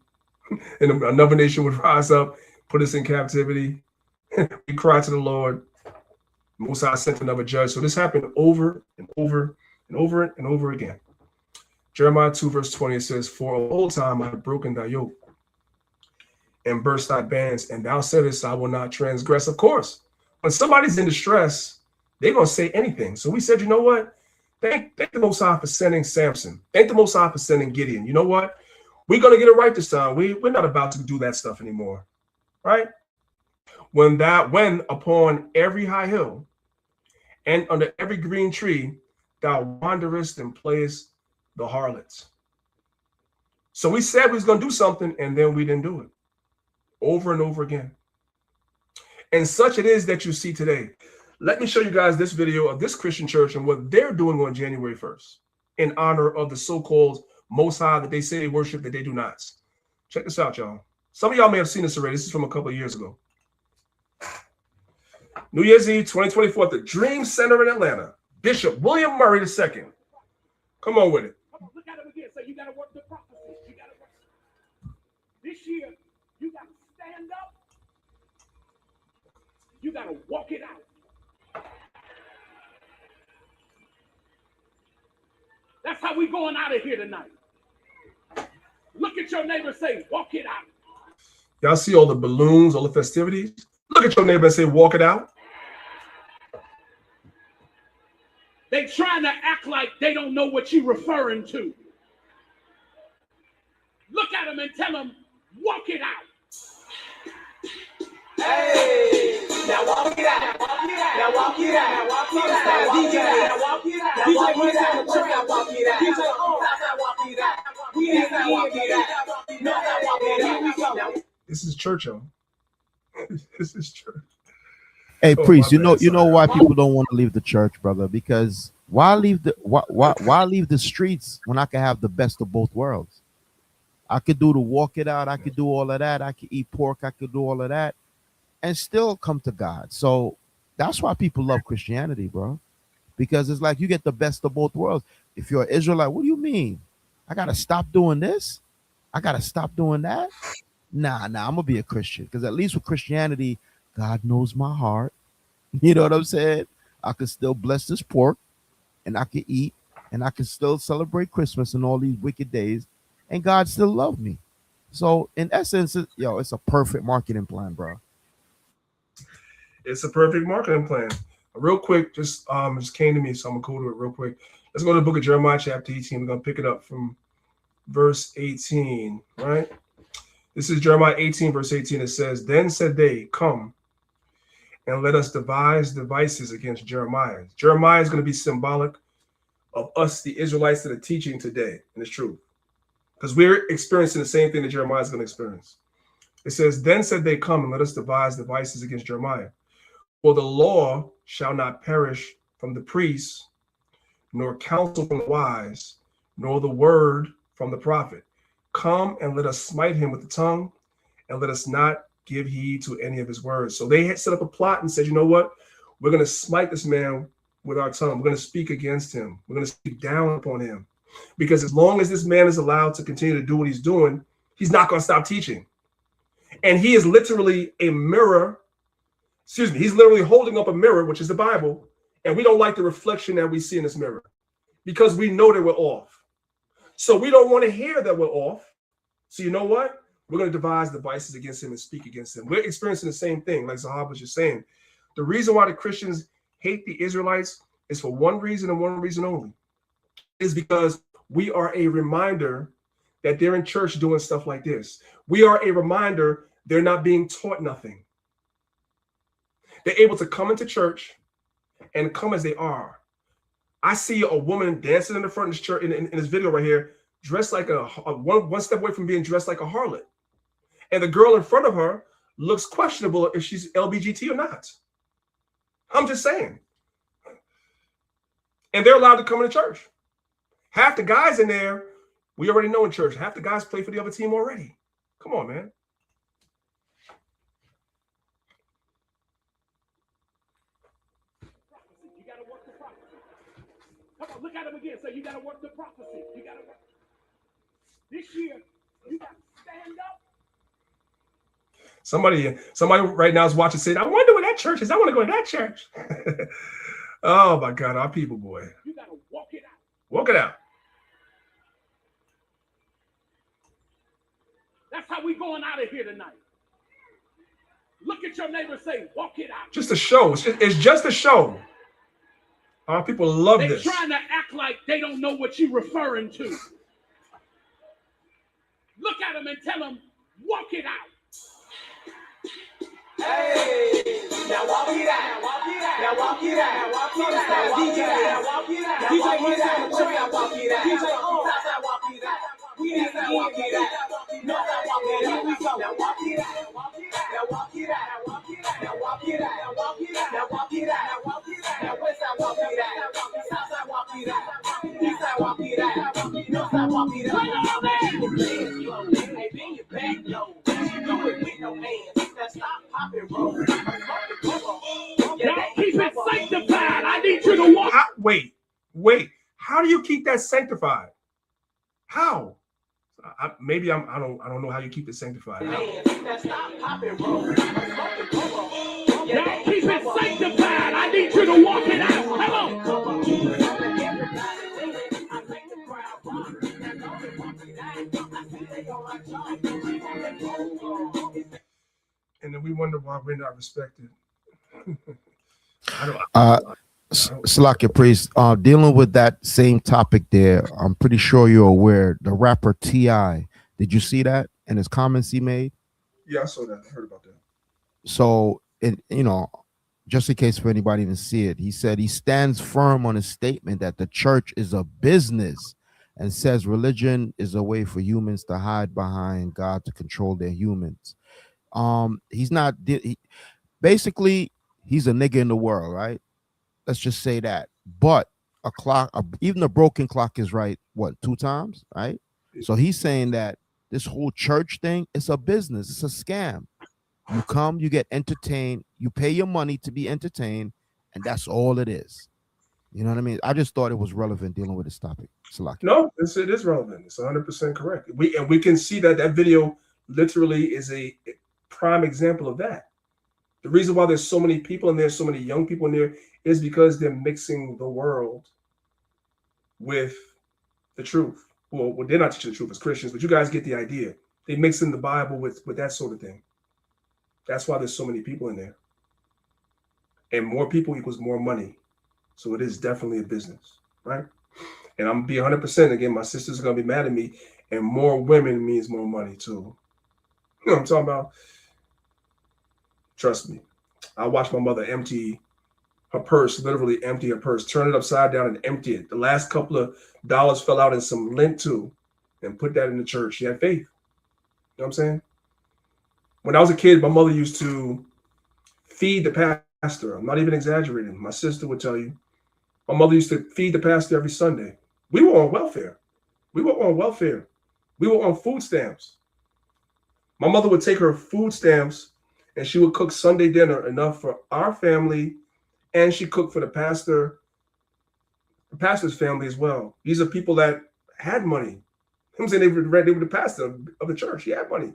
And another nation would rise up, put us in captivity. We cry to the Lord. Most High sent another judge. So this happened over and over and over and over again. Jeremiah 2, verse 20, it says, "For of old time I have broken thy yoke and burst thy bands, and thou saidest, I will not transgress." Of course, when somebody's in distress, they're going to say anything. So we said, you know what? Thank the Most High for sending Samson. Thank the Most High for sending Gideon. You know what? We're going to get it right this time. We're not about to do that stuff anymore, right? When upon every high hill and under every green tree thou wanderest and playest the harlots. So we said we was going to do something, and then we didn't do it. Over and over again. And such it is that you see today. Let me show you guys this video of this Christian church and what they're doing on January 1st in honor of the so-called Most High that they say they worship, that they do not. Check this out, y'all. Some of y'all may have seen this already. This is from a couple of years ago. New Year's Eve 2024 at the Dream Center in Atlanta. Bishop William Murray II. Come on with it. Come on, look at him again. So you got to work the prophecy. You got to work. This year, you got to stand up. You got to walk it out. That's how we going out of here tonight. Look at your neighbor and say, walk it out. Y'all see all the balloons, all the festivities? Look at your neighbor and say, walk it out. They trying to act like they don't know what you're referring to. Look at them and tell them, walk it out. Hey, now walk it out. Now walk it out. Now walk it out. Now walk it out. Now walk it out. Now walk it out. Now walk it out. DJ, walk it out. We ain't gonna walk it out. No, walk it out. Here we go. This is church, y'all. This is church. Hey, priest, you know why people don't want to leave the church, brother? Because why leave the streets when I can have the best of both worlds? I could do the walk it out. I could do all of that. I could eat pork. I could do all of that and still come to God. So that's why people love Christianity, bro, because it's like you get the best of both worlds. If you're an Israelite, what do you mean? I got to stop doing this? I got to stop doing that? Nah, I'm going to be a Christian, because at least with Christianity, God knows my heart. You know what I'm saying? I can still bless this pork, and I can eat, and I can still celebrate Christmas and all these wicked days, and God still love me. So in essence, it's a perfect marketing plan, bro. It's a perfect marketing plan. Real quick, just came to me, so I'm gonna go to it real quick. Let's go to the book of Jeremiah, chapter 18. We're gonna pick it up from verse 18, right? This is Jeremiah 18, verse 18. It says, "Then said they, Come, and let us devise devices against Jeremiah. Jeremiah is going to be symbolic of us, the Israelites that are teaching today, and it's true. Because we're experiencing the same thing that Jeremiah is going to experience. It says, then said they, come and let us devise devices against Jeremiah. For the law shall not perish from the priests, nor counsel from the wise, nor the word from the prophet. Come and let us smite him with the tongue, and let us not give heed to any of his words. So they had set up a plot and said, you know what? We're going to smite this man with our tongue. We're going to speak against him. We're going to speak down upon him. Because as long as this man is allowed to continue to do what he's doing, he's not going to stop teaching. And he is literally a mirror. Excuse me. He's literally holding up a mirror, which is the Bible. And we don't like the reflection that we see in this mirror because we know that we're off. So we don't want to hear that we're off. So you know what? We're going to devise devices against him and speak against him. We're experiencing the same thing, like Zahab was just saying. The reason why the Christians hate the Israelites is for one reason and one reason only. Is because we are a reminder that they're in church doing stuff like this. We are a reminder they're not being taught nothing. They're able to come into church and come as they are. I see a woman dancing in the front of this church in this video right here, dressed like one step away from being dressed like a harlot. And the girl in front of her looks questionable if she's LBGT or not. I'm just saying. And they're allowed to come into church. Half the guys in there, we already know in church. Half the guys play for the other team already. Come on, man. You got to work the prophecy. Come on, look at him again. Say, you got to work the prophecy. You got to work. This year, you got to stand up. Somebody right now is watching saying, I wonder where that church is. I want to go to that church. Oh, my God. Our people, boy. You got to walk it out. Walk it out. That's how we going out of here tonight. Look at your neighbor and say, walk it out. Just a show. It's just a show. Our people love this. They're trying to act like they don't know what you're referring to. Look at them and tell them, walk it out. Hey, now walk it out. Now walk it out. Now walk it out. Now DJ, now walk it out. DJ, walk it out. Now walk it out. DJ, walk it out. We need to walk it out. No, walk it out. Here we go. Now walk it out. Now walk it out. Now walk it out. Now walk it out. Now walk it out. Now walk it out. Now walk it out. Now west side walk it out. South side walk it out. East side walk it out. North side walk it out. Hey, bend your back, yo. You do it with no hands. Now stop popping roll. Now keep it sanctified. I need you to walk. Wait. How do you keep that sanctified? How? I don't know how you keep it sanctified. Now keep it sanctified. I need you to walk it out. Come on. And then we wonder why we're not respected. Salakia Priest, dealing with that same topic there, I'm pretty sure you're aware, the rapper T.I., did you see that in his comments he made? Yeah, I saw that. I heard about that. So, just in case for anybody didn't see it, he said he stands firm on his statement that the church is a business and says religion is a way for humans to hide behind God to control their humans. Basically, he's a nigga in the world, right? Let's just say that. But even a broken clock is right, 2 times, right? So he's saying that this whole church thing is a business. It's a scam. You come, you get entertained, you pay your money to be entertained, and that's all it is. You know what I mean? I just thought it was relevant dealing with this topic. No, it is relevant. It's 100% correct. We can see that video literally is a prime example of that. The reason why there's so many people in there, so many young people in there, is because they're mixing the world with the truth. Well, they're not teaching the truth as Christians, but you guys get the idea. They mix in the Bible with that sort of thing. That's why there's so many people in there. And more people equals more money. So it is definitely a business, right? And I'm going to be 100%. Again, my sisters are going to be mad at me. And more women means more money too. You know what I'm talking about? Trust me. I watched my mother empty her purse, literally empty her purse, turn it upside down and empty it. The last couple of dollars fell out in some lint too, and put that in the church. She had faith. You know what I'm saying? When I was a kid, my mother used to feed the pastor. I'm not even exaggerating. My sister would tell you. My mother used to feed the pastor every Sunday. We were on welfare. We were on welfare. We were on food stamps. My mother would take her food stamps and she would cook Sunday dinner enough for our family, and she cooked for the pastor's family as well. These are people that had money. I'm saying they were the pastor of the church. He had money.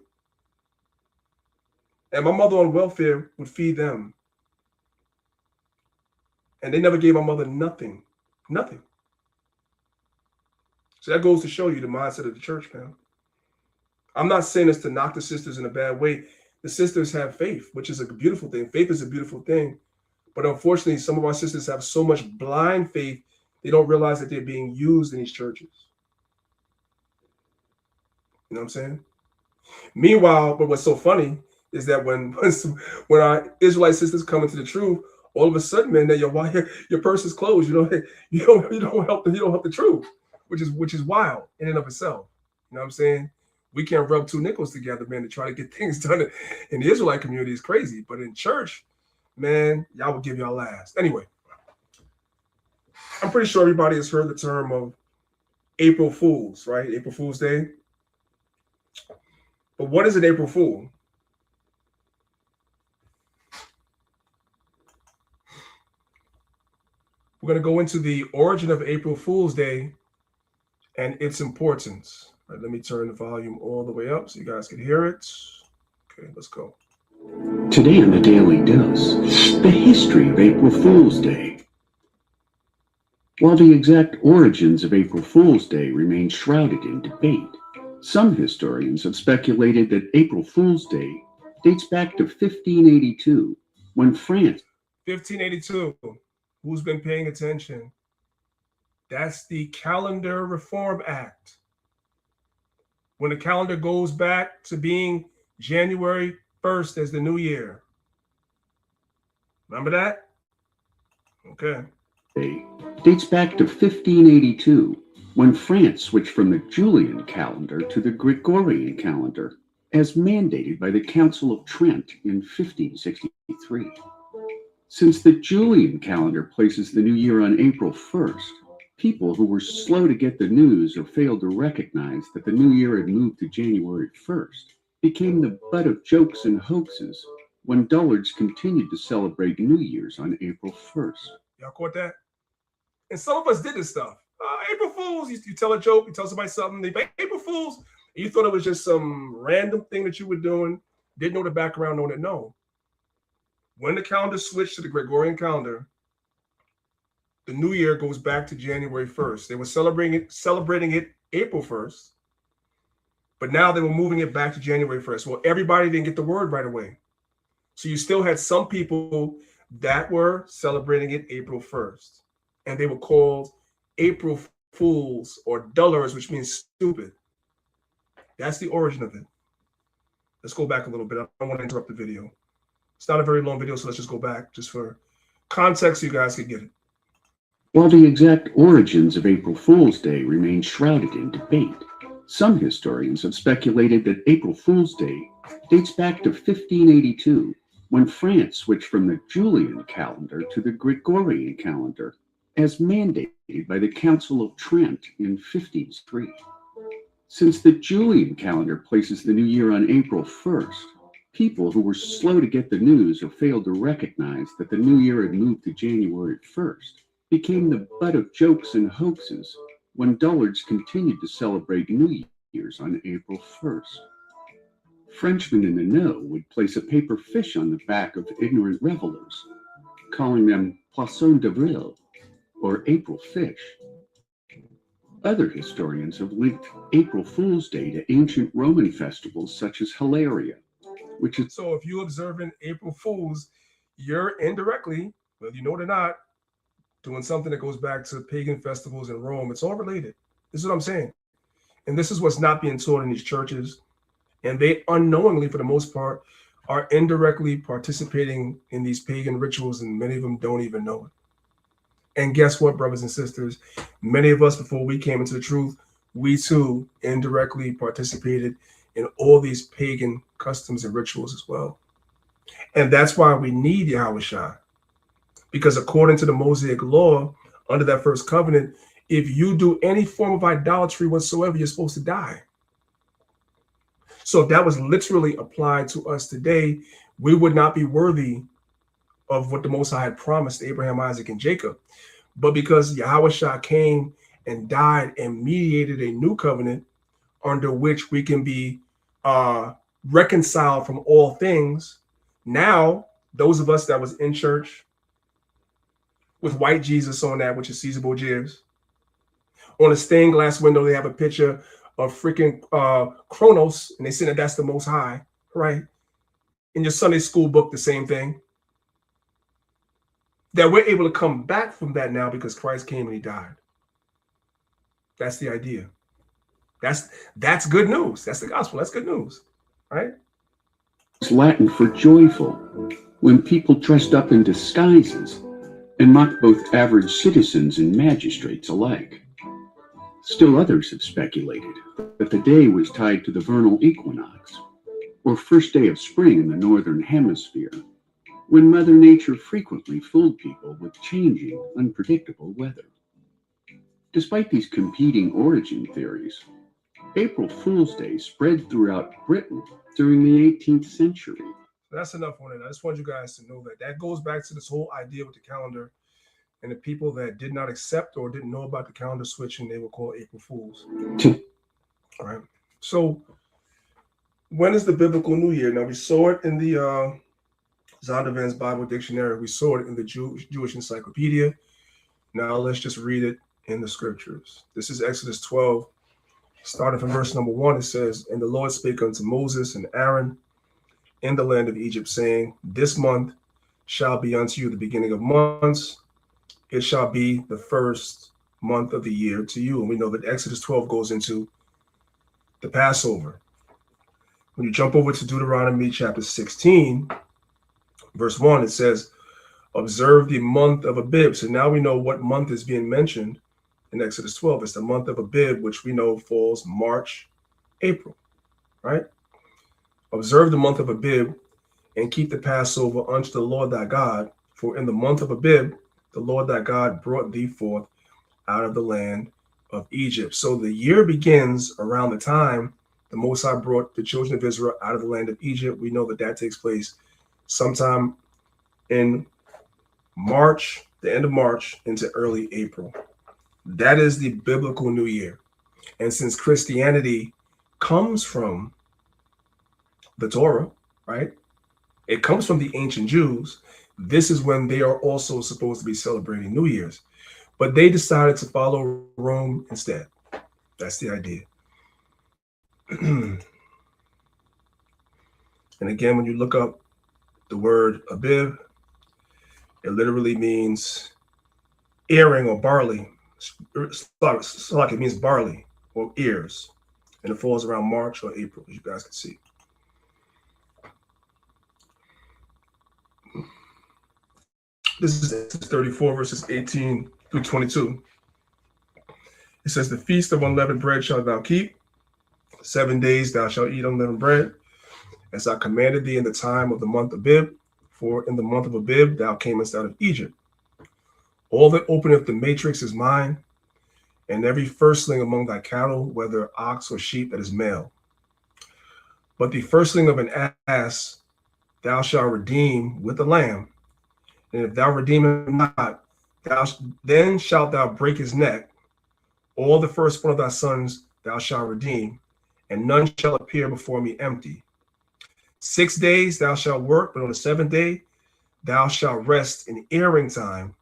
And my mother on welfare would feed them. And they never gave my mother nothing. Nothing. So that goes to show you the mindset of the church, man. I'm not saying this to knock the sisters in a bad way. The sisters have faith, which is a beautiful thing. Faith is a beautiful thing. But unfortunately, some of our sisters have so much blind faith, they don't realize that they're being used in these churches. You know what I'm saying? Meanwhile, but what's so funny is that when our Israelite sisters come into the truth, all of a sudden, man, that your purse is closed. You don't help the truth, which is wild in and of itself. You know what I'm saying? We can't rub two nickels together, man, to try to get things done in the Israelite community is crazy. But in church, man, y'all will give y'all last. Anyway, I'm pretty sure everybody has heard the term of April Fools, right? April Fool's Day. But what is an April Fool? We're going to go into the origin of April Fool's Day and its importance. All right, let me turn the volume all the way up so you guys can hear it. Okay, let's go. Today on the Daily Dose, the history of April Fool's Day. While the exact origins of April Fool's Day remain shrouded in debate, some historians have speculated that April Fool's Day dates back to 1582, when France... 1582. Who's been paying attention? That's the Calendar Reform Act. When the calendar goes back to being January 1st as the new year. Remember that? Okay. Dates back to 1582, when France switched from the Julian calendar to the Gregorian calendar, as mandated by the Council of Trent in 1563. Since the Julian calendar places the new year on April 1st, people who were slow to get the news or failed to recognize that the new year had moved to January 1st became the butt of jokes and hoaxes when dullards continued to celebrate New Year's on April 1st. Y'all caught that? And some of us did this stuff. April Fools, you tell a joke, you tell somebody something, they say April Fools, and you thought it was just some random thing that you were doing, didn't know the background on it. No. When the calendar switched to the Gregorian calendar, the new year goes back to January 1st. They were celebrating it April 1st, but now they were moving it back to January 1st. Well, everybody didn't get the word right away. So you still had some people that were celebrating it April 1st, and they were called April Fools or dullars, which means stupid. That's the origin of it. Let's go back a little bit. I don't want to interrupt the video. It's not a very long video, so let's just go back just for context so you guys can get it. While the exact origins of April Fool's Day remain shrouded in debate, some historians have speculated that April Fool's Day dates back to 1582, when France switched from the Julian calendar to the Gregorian calendar, as mandated by the Council of Trent in 1503. Since the Julian calendar places the new year on April 1st, people who were slow to get the news or failed to recognize that the new year had moved to January 1st became the butt of jokes and hoaxes when dullards continued to celebrate New Year's on April 1st. Frenchmen in the know would place a paper fish on the back of ignorant revelers, calling them Poisson d'Avril, or April fish. Other historians have linked April Fool's Day to ancient Roman festivals such as Hilaria, which is... So if you observing April Fools, you're indirectly, whether you know it or not, doing something that goes back to pagan festivals in Rome. It's all related. This is what I'm saying. And this is what's not being taught in these churches. And they unknowingly, for the most part, are indirectly participating in these pagan rituals, and many of them don't even know it. And guess what, brothers and sisters? Many of us, before we came into the truth, we too indirectly participated in all these pagan customs and rituals as well. And that's why we need Yahushua. Because according to the Mosaic law, under that first covenant, if you do any form of idolatry whatsoever, you're supposed to die. So if that was literally applied to us today, we would not be worthy of what the Most High had promised Abraham, Isaac, and Jacob. But because Yahushua came and died and mediated a new covenant under which we can be reconciled from all things, now those of us that was in church with white Jesus on that, which is Caesar Borgias, on a stained glass window, they have a picture of freaking Kronos, and they say that that's the Most High, right? In your Sunday school book, the same thing. That we're able to come back from that now because Christ came and he died. That's the idea. That's good news. That's the gospel. That's good news, right? It's Latin for joyful, when people dressed up in disguises and mocked both average citizens and magistrates alike. Still others have speculated that the day was tied to the vernal equinox, or first day of spring in the northern hemisphere, when Mother Nature frequently fooled people with changing, unpredictable weather. Despite these competing origin theories, April Fool's Day spread throughout Britain during the 18th century. That's enough on it. I just want you guys to know that that goes back to this whole idea with the calendar and the people that did not accept or didn't know about the calendar switching, they were called April Fools. All right. So when is the biblical New Year? Now, we saw it in the Zondervan's Bible Dictionary. We saw it in the Jewish Encyclopedia. Now let's just read it in the scriptures. This is Exodus 12, starting from verse number 1. It says, "And the Lord spake unto Moses and Aaron in the land of Egypt, saying, This month shall be unto you the beginning of months. It shall be the first month of the year to you." And we know that Exodus 12 goes into the Passover. When you jump over to Deuteronomy chapter 16, verse 1, it says, "Observe the month of Abib." So now we know what month is being mentioned in Exodus 12. It's the month of Abib, which we know falls March, April, right? "Observe the month of Abib and keep the Passover unto the Lord thy God. For in the month of Abib, the Lord thy God brought thee forth out of the land of Egypt." So the year begins around the time the Most High brought the children of Israel out of the land of Egypt. We know that that takes place sometime in March, the end of March into early April. That is the biblical New Year. And since Christianity comes from the Torah, right? It comes from the ancient Jews. This is when they are also supposed to be celebrating New Year's. But they decided to follow Rome instead. That's the idea. And again, when you look up the word Abib, it literally means earring or barley. It's like it means barley or ears. And it falls around March or April, as you guys can see. This is Exodus 34, verses 18 through 22. It says, "The feast of unleavened bread shalt thou keep. 7 days thou shalt eat unleavened bread, as I commanded thee in the time of the month of Abib. For in the month of Abib thou camest out of Egypt. All that openeth the matrix is mine, and every firstling among thy cattle, whether ox or sheep, that is male. But the firstling of an ass thou shalt redeem with the lamb. And if thou redeem him not, then shalt thou break his neck. All the firstborn of thy sons thou shalt redeem, and none shall appear before me empty. 6 days thou shalt work, but on the seventh day thou shalt rest in earing time,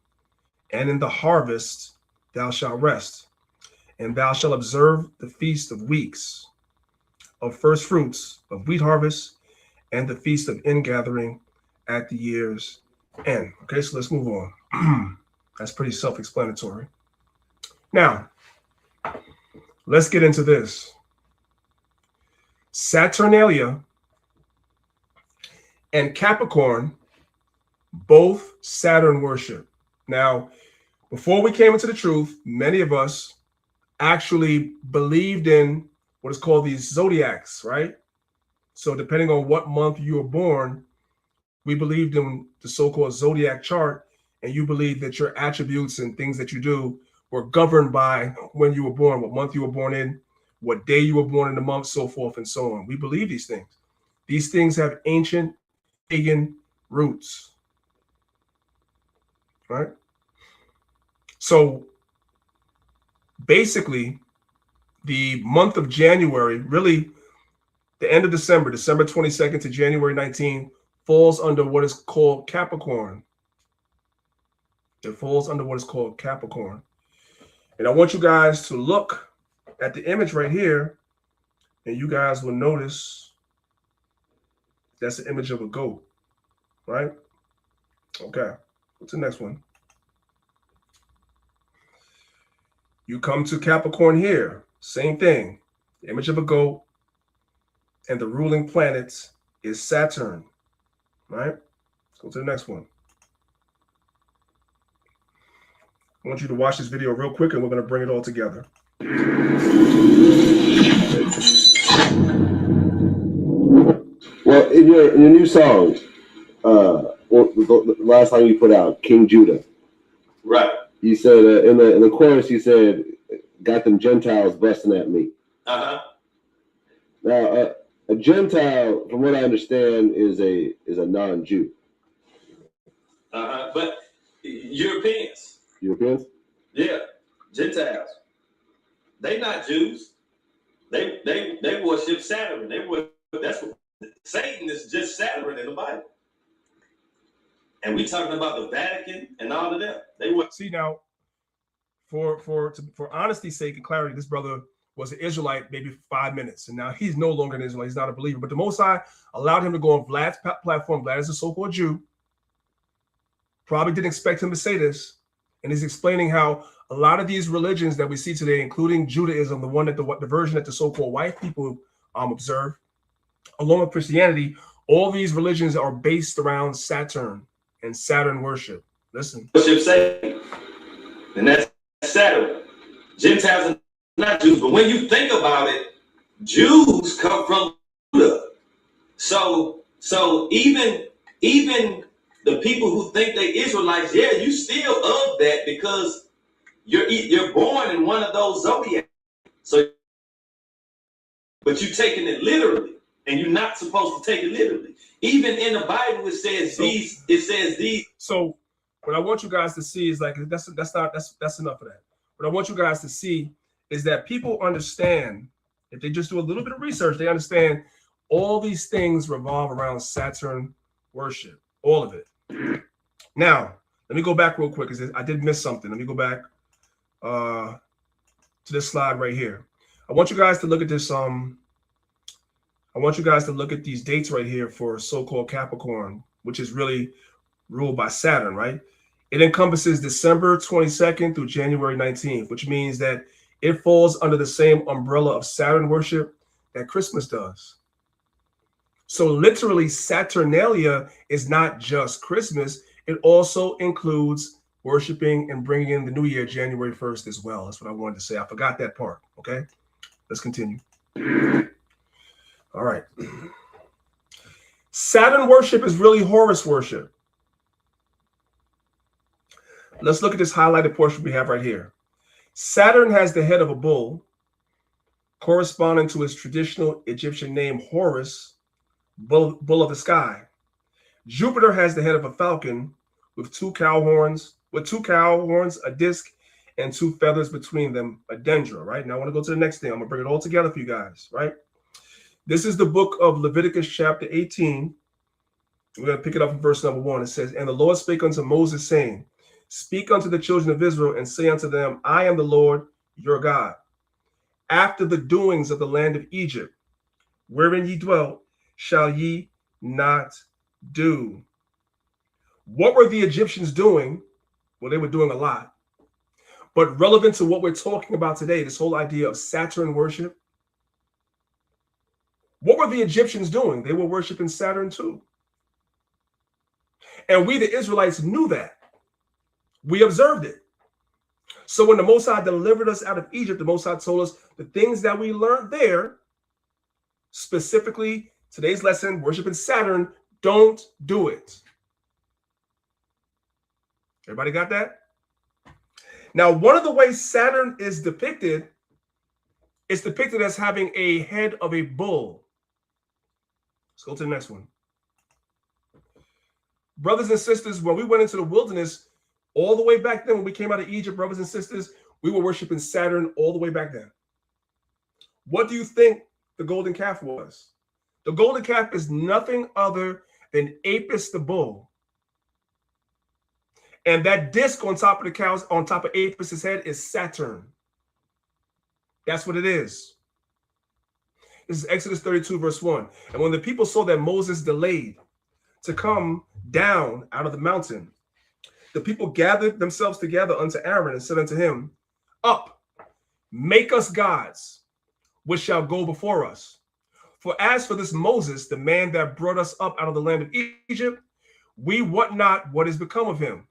and in the harvest thou shalt rest. And thou shalt observe the feast of weeks, of first fruits, of wheat harvest, and the feast of ingathering at the year's end." Okay, so let's move on. That's pretty self-explanatory. Now, let's get into this. Saturnalia and Capricorn, both Saturn worship. Now, before we came into the truth, many of us actually believed in what is called these zodiacs, right? So depending on what month you were born, we believed in the so-called zodiac chart, and you believed that your attributes and things that you do were governed by when you were born, what month you were born in, what day you were born in the month, so forth and so on. We believe these things. These things have ancient pagan roots, right? So basically, the month of January, really the end of December, December 22nd to January 19th, falls under what is called Capricorn. It falls under what is called Capricorn. And I want you guys to look at the image right here, and you guys will notice that's the image of a goat, right? Okay, what's the next one? You come to Capricorn here, same thing, the image of a goat, and the ruling planet is Saturn, right? Let's go to the next one. I want you to watch this video real quick, and we're going to bring it all together. Well, in your new song, the last song you put out, King Judah, right? You said in the chorus, you said, "Got them Gentiles busting at me." Now, a Gentile, from what I understand, is a non-Jew. But Europeans. Europeans? Yeah, Gentiles. They not Jews. They worship Saturn. That's what Satan is, just Saturn in the Bible. And we talking about the Vatican and all of that. They would see now. For honesty's sake and clarity, this brother was an Israelite maybe for 5 minutes, and now he's no longer an Israelite. He's not a believer. But the Most High allowed him to go on Vlad's platform. Vlad is a so-called Jew. Probably didn't expect him to say this, and he's explaining how a lot of these religions that we see today, including Judaism, the version that the so-called white people observe, along with Christianity, all these religions are based around Saturn and Saturn worship. Listen. Worship Satan, and that's Saturn. Gentiles are not Jews, but when you think about it, Jews come from Judah. So even the people who think they Israelites, yeah, you still of that because you're born in one of those zodiacs. So, but you're taking it literally, and you're not supposed to take it literally. Even in the Bible, it says these. It says these. So, what I want you guys to see is like that's enough of that. What I want you guys to see is that people understand, if they just do a little bit of research, they understand all these things revolve around Saturn worship, all of it. Now, let me go back real quick because I did miss something. Let me go back to this slide right here. I want you guys to look at this. I want you guys to look at these dates right here for so-called Capricorn, which is really ruled by Saturn, right? It encompasses December 22nd through January 19th, which means that it falls under the same umbrella of Saturn worship that Christmas does. So literally, Saturnalia is not just Christmas. It also includes worshiping and bringing in the new year, January 1st as well. That's what I wanted to say. I forgot that part. Okay, let's continue. All right. Saturn worship is really Horus worship. Let's look at this highlighted portion we have right here. Saturn has the head of a bull, corresponding to his traditional Egyptian name Horus, bull of the sky. Jupiter has the head of a falcon with two cow horns, a disc, and two feathers between them, a dendra, right? Now I want to go to the next thing. I'm going to bring it all together for you guys, right? This is the book of Leviticus chapter 18. We're going to pick it up from verse number 1. It says, "And the Lord spake unto Moses, saying, Speak unto the children of Israel, and say unto them, I am the Lord your God. After the doings of the land of Egypt, wherein ye dwelt, shall ye not do." What were the Egyptians doing? Well, they were doing a lot. But relevant to what we're talking about today, this whole idea of Saturn worship, what were the Egyptians doing? They were worshiping Saturn too. And we, the Israelites, knew that. We observed it. So when the Most High delivered us out of Egypt, the Most High told us the things that we learned there, specifically today's lesson, worshiping Saturn, don't do it. Everybody got that? Now, one of the ways Saturn is depicted, it's depicted as having a head of a bull. Let's go to the next one. Brothers and sisters, when we went into the wilderness, all the way back then, when we came out of Egypt, brothers and sisters, we were worshiping Saturn all the way back then. What do you think the golden calf was? The golden calf is nothing other than Apis the bull. And that disc on top of the cows, on top of Apis' head, is Saturn. That's what it is. This is Exodus 32, verse 1. And when the people saw that Moses delayed to come down out of the mountain, the people gathered themselves together unto Aaron and said unto him, Up, make us gods, which shall go before us. For as for this Moses, the man that brought us up out of the land of Egypt, we wot not what is become of him.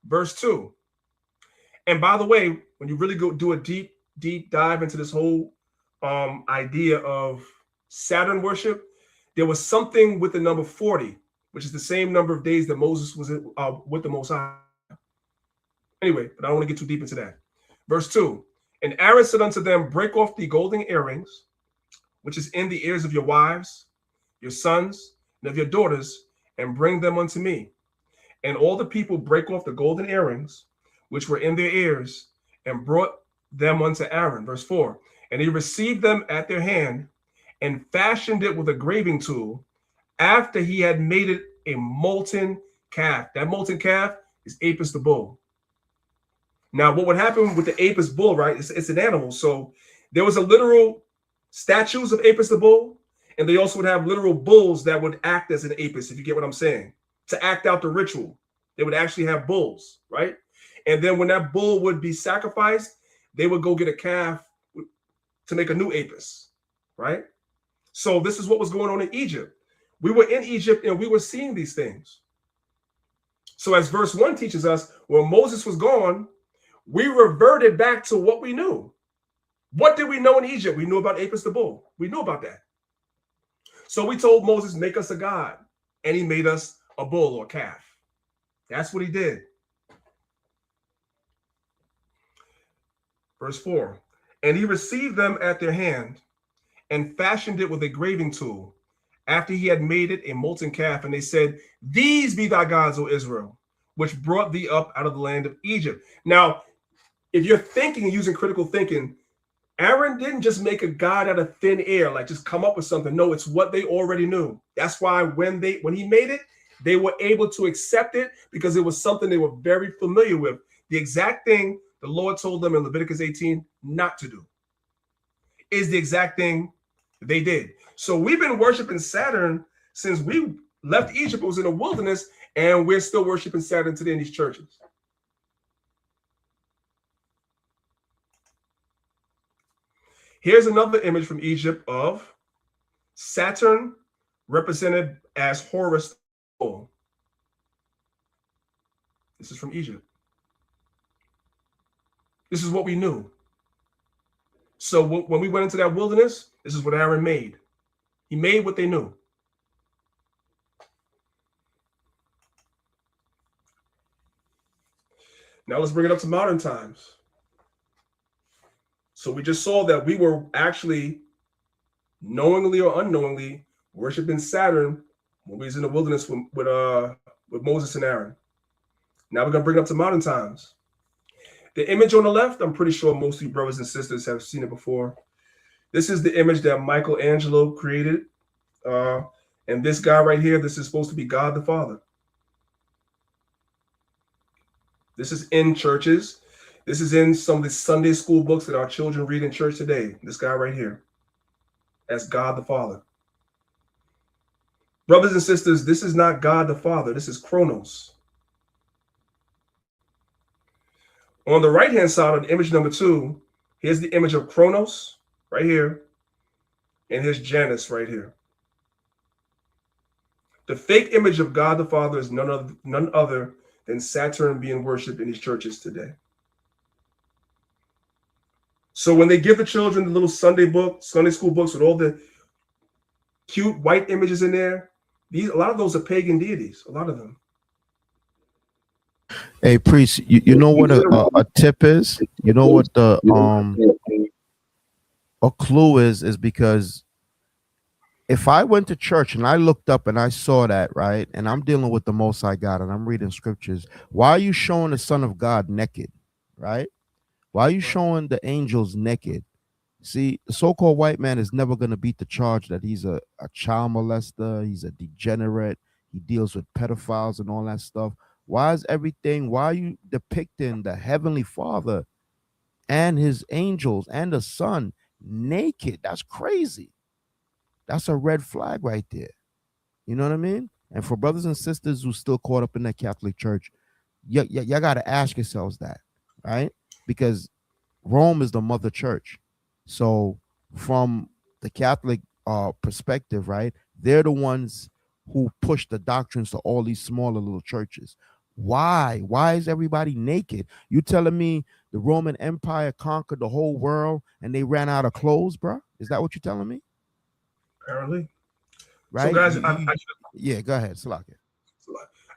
Verse 2. And by the way, when you really go do a deep dive into this whole idea of Saturn worship, there was something with the number 40, which is the same number of days that Moses was with the Most High. Anyway, but I don't want to get too deep into that. Verse 2. And Aaron said unto them, Break off the golden earrings, which is in the ears of your wives, your sons, and of your daughters, and bring them unto me. And all the people brake off the golden earrings, which were in their ears, and brought them unto Aaron. Verse 4. And he received them at their hand, and fashioned it with a graving tool, after he had made it a molten calf. That molten calf is Apis the bull. Now, what would happen with the Apis bull, right? It's an animal. So there was a literal statues of Apis the bull, and they also would have literal bulls that would act as an Apis, if you get what I'm saying, to act out the ritual. They would actually have bulls, right? And then when that bull would be sacrificed, they would go get a calf to make a new Apis, right? So this is what was going on in Egypt. We were in Egypt and we were seeing these things. So as verse 1 teaches us, when Moses was gone, we reverted back to what we knew. What did we know in Egypt? We knew about Apis the bull. We knew about that. So we told Moses, make us a god. And he made us a bull or a calf. That's what he did. Verse 4. And he received them at their hand and fashioned it with a graving tool, after he had made it a molten calf. And they said, These be thy gods, O Israel, which brought thee up out of the land of Egypt. Now, if you're thinking, using critical thinking, Aaron didn't just make a god out of thin air, like just come up with something. No, it's what they already knew. That's why when he made it, they were able to accept it because it was something they were very familiar with. The exact thing the Lord told them in Leviticus 18 not to do is the exact thing they did. So we've been worshiping Saturn since we left Egypt. It was in the wilderness, and we're still worshiping Saturn today in these churches. Here's another image from Egypt of Saturn represented as Horus. This is from Egypt. This is what we knew. So when we went into that wilderness, this is what Aaron made. He made what they knew. Now let's bring it up to modern times. So we just saw that we were actually knowingly or unknowingly worshiping Saturn when we was in the wilderness with Moses and Aaron. Now we're going to bring it up to modern times. The image on the left, I'm pretty sure most of you brothers and sisters have seen it before. This is the image that Michelangelo created. And this guy right here, this is supposed to be God the Father. This is in churches. This is in some of the Sunday school books that our children read in church today. This guy right here. That's God the Father. Brothers and sisters, this is not God the Father. This is Kronos. On the right-hand side of image number 2, here's the image of Kronos right here. And here's Janus right here. The fake image of God the Father is none other than Saturn being worshipped in these churches today. So when they give the children the little Sunday school books with all the cute white images in there, a lot of those are pagan deities. A lot of them. Hey, priest, you know what a tip is? You know what the a clue is because if I went to church and I looked up and I saw that, right, and I'm dealing with the Most High God and I'm reading scriptures, why are you showing the Son of God naked, right? Why are you showing the angels naked? See, the so-called white man is never going to beat the charge that he's a child molester, he's a degenerate, he deals with pedophiles and all that stuff. Why are you depicting the Heavenly Father and his angels and the Son naked? That's crazy. That's a red flag right there. You know what I mean? And for brothers and sisters who still caught up in that Catholic Church, you got to ask yourselves that, right? Because Rome is the mother church. So from the Catholic perspective, right, they're the ones who push the doctrines to all these smaller little churches. Why? Why is everybody naked? You telling me the Roman Empire conquered the whole world and they ran out of clothes, bro? Is that what you're telling me? Apparently. Right? So guys, yeah, go ahead, Salaka.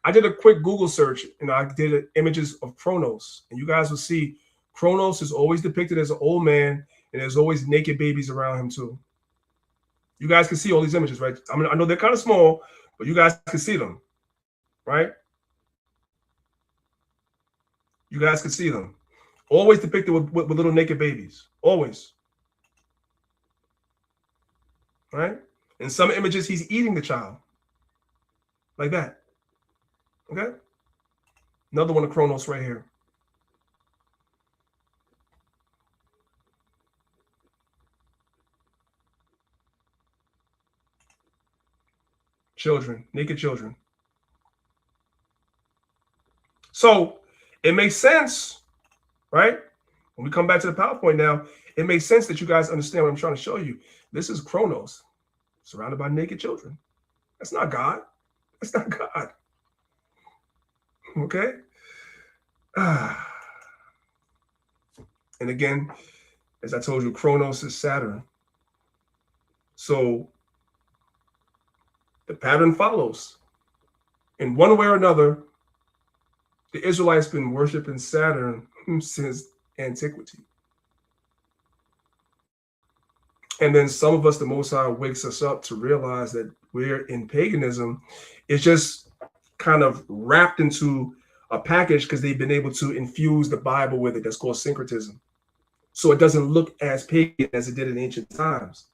I did a quick Google search and I did images of Kronos, and you guys will see Kronos is always depicted as an old man, and there's always naked babies around him too. You guys can see all these images, right? I mean, I know they're kind of small, but you guys can see them, right? You guys can see them. Always depicted with little naked babies. Always. Right? In some images, he's eating the child. Like that. Okay? Another one of Kronos right here. Children, naked children. So it makes sense, right? When we come back to the PowerPoint now, it makes sense that you guys understand what I'm trying to show you. This is Kronos, surrounded by naked children. That's not God. That's not God. Okay? And again, as I told you, Kronos is Saturn. So the pattern follows. In one way or another, the Israelites been worshiping Saturn since antiquity. And then some of us, the Most High wakes us up to realize that we're in paganism. It's just kind of wrapped into a package because they've been able to infuse the Bible with it. That's called syncretism. So it doesn't look as pagan as it did in ancient times.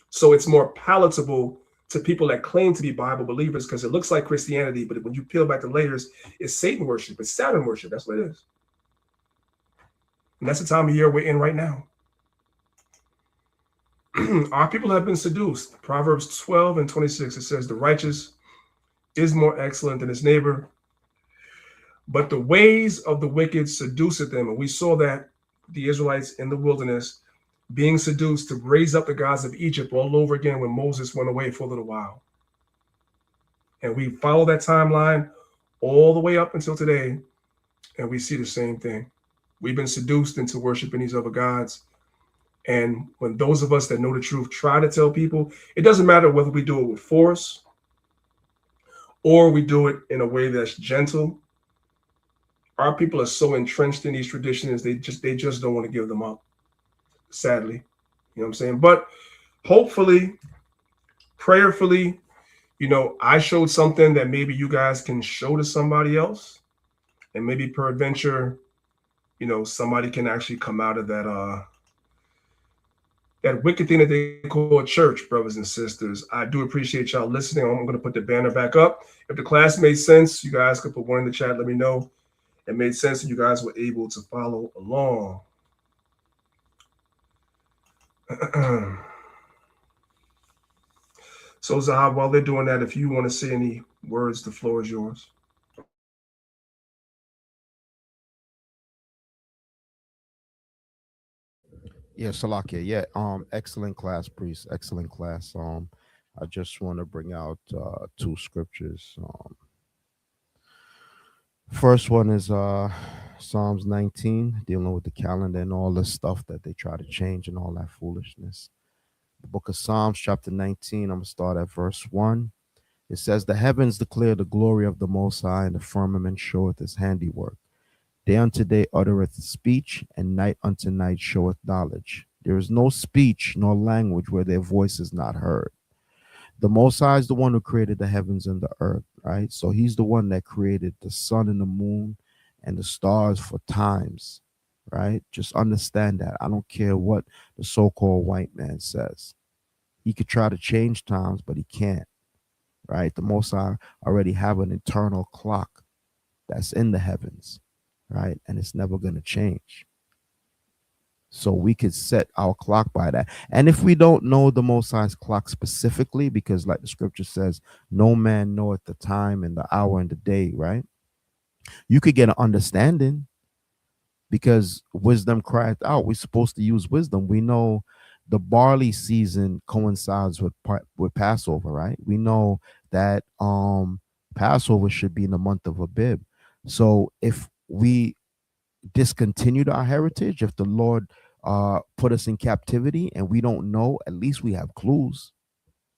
So it's more palatable to people that claim to be Bible believers because it looks like Christianity, but when you peel back the layers, it's Satan worship, it's Saturn worship. That's what it is. And that's the time of year we're in right now. Our people have been seduced. Proverbs 12 and 26, it says, the righteous is more excellent than his neighbor, but the ways of the wicked seduceth them. And we saw that the Israelites in the wilderness being seduced to raise up the gods of Egypt all over again when Moses went away for a little while. And we follow that timeline all the way up until today, and we see the same thing. We've been seduced into worshiping these other gods. And when those of us that know the truth try to tell people, it doesn't matter whether we do it with force or we do it in a way that's gentle. Our people are so entrenched in these traditions, they just don't want to give them up, sadly. You know what I'm saying? But hopefully, prayerfully, I showed something that maybe you guys can show to somebody else. And maybe peradventure, somebody can actually come out of that wicked thing that they call church, brothers and sisters. I do appreciate y'all listening. I'm going to put the banner back up. If the class made sense, you guys could put one in the chat. Let me know it made sense and you guys were able to follow along. So, Zahab, while they're doing that, if you want to say any words, the floor is yours. Yeah, Salakia. Yeah, excellent class, priest. Excellent class. I just want to bring out two scriptures. First one is Psalms 19, dealing with the calendar and all this stuff that they try to change and all that foolishness. The book of Psalms, chapter 19, I'm going to start at verse 1. It says, "The heavens declare the glory of the Most High, and the firmament showeth his handiwork. Day unto day uttereth speech, and night unto night showeth knowledge. There is no speech nor language where their voice is not heard." The Most High is the one who created the heavens and the earth, right? So he's the one that created the sun and the moon and the stars for times, right? Just understand that. I don't care what the so-called white man says. He could try to change times, but he can't, right? The Most High already have an eternal clock that's in the heavens, right? And it's never going to change. So we could set our clock by that. And if we don't know the Most High's clock specifically, because like the scripture says, no man knoweth the time and the hour and the day, right? You could get an understanding because wisdom crieth out. We're supposed to use wisdom. We know the barley season coincides with Passover, right? We know that Passover should be in the month of Abib. So if we discontinued our heritage, if the Lord put us in captivity and we don't know, at least we have clues,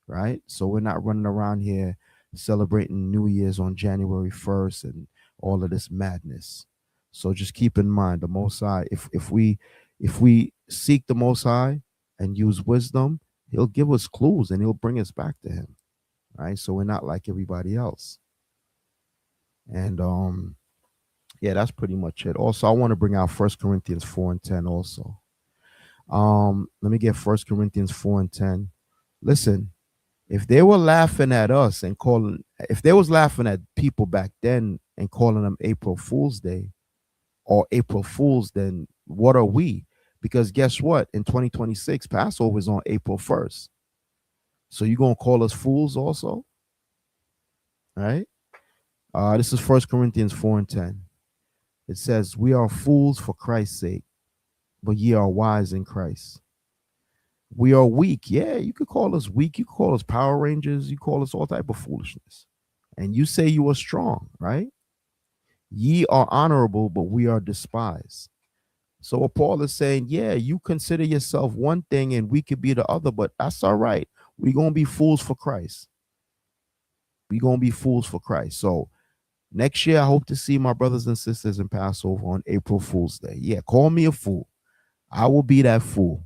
right? So we're not running around here celebrating New Year's on January 1st and all of this madness. So just keep in mind the Most High, if we seek the Most High and use wisdom, he'll give us clues and he'll bring us back to him, right? So we're not like everybody else. And yeah, that's pretty much it. Also, I want to bring out 1 Corinthians 4 and 10 also. Let me get 1 Corinthians 4 and 10. Listen, if they were laughing at us and if they was laughing at people back then and calling them April Fool's Day or April Fools, then what are we? Because guess what? In 2026, Passover is on April 1st. So you're going to call us fools also? All right? This is 1 Corinthians 4 and 10. It says, "We are fools for Christ's sake, but ye are wise in Christ. We are weak." Yeah, you could call us weak. You could call us Power Rangers. You call us all type of foolishness. And you say you are strong, right? "Ye are honorable, but we are despised." So what Paul is saying, yeah, you consider yourself one thing and we could be the other, but that's all right. We're going to be fools for Christ. We're going to be fools for Christ. So next year, I hope to see my brothers and sisters in Passover on April Fool's Day. Yeah, call me a fool. I will be that fool.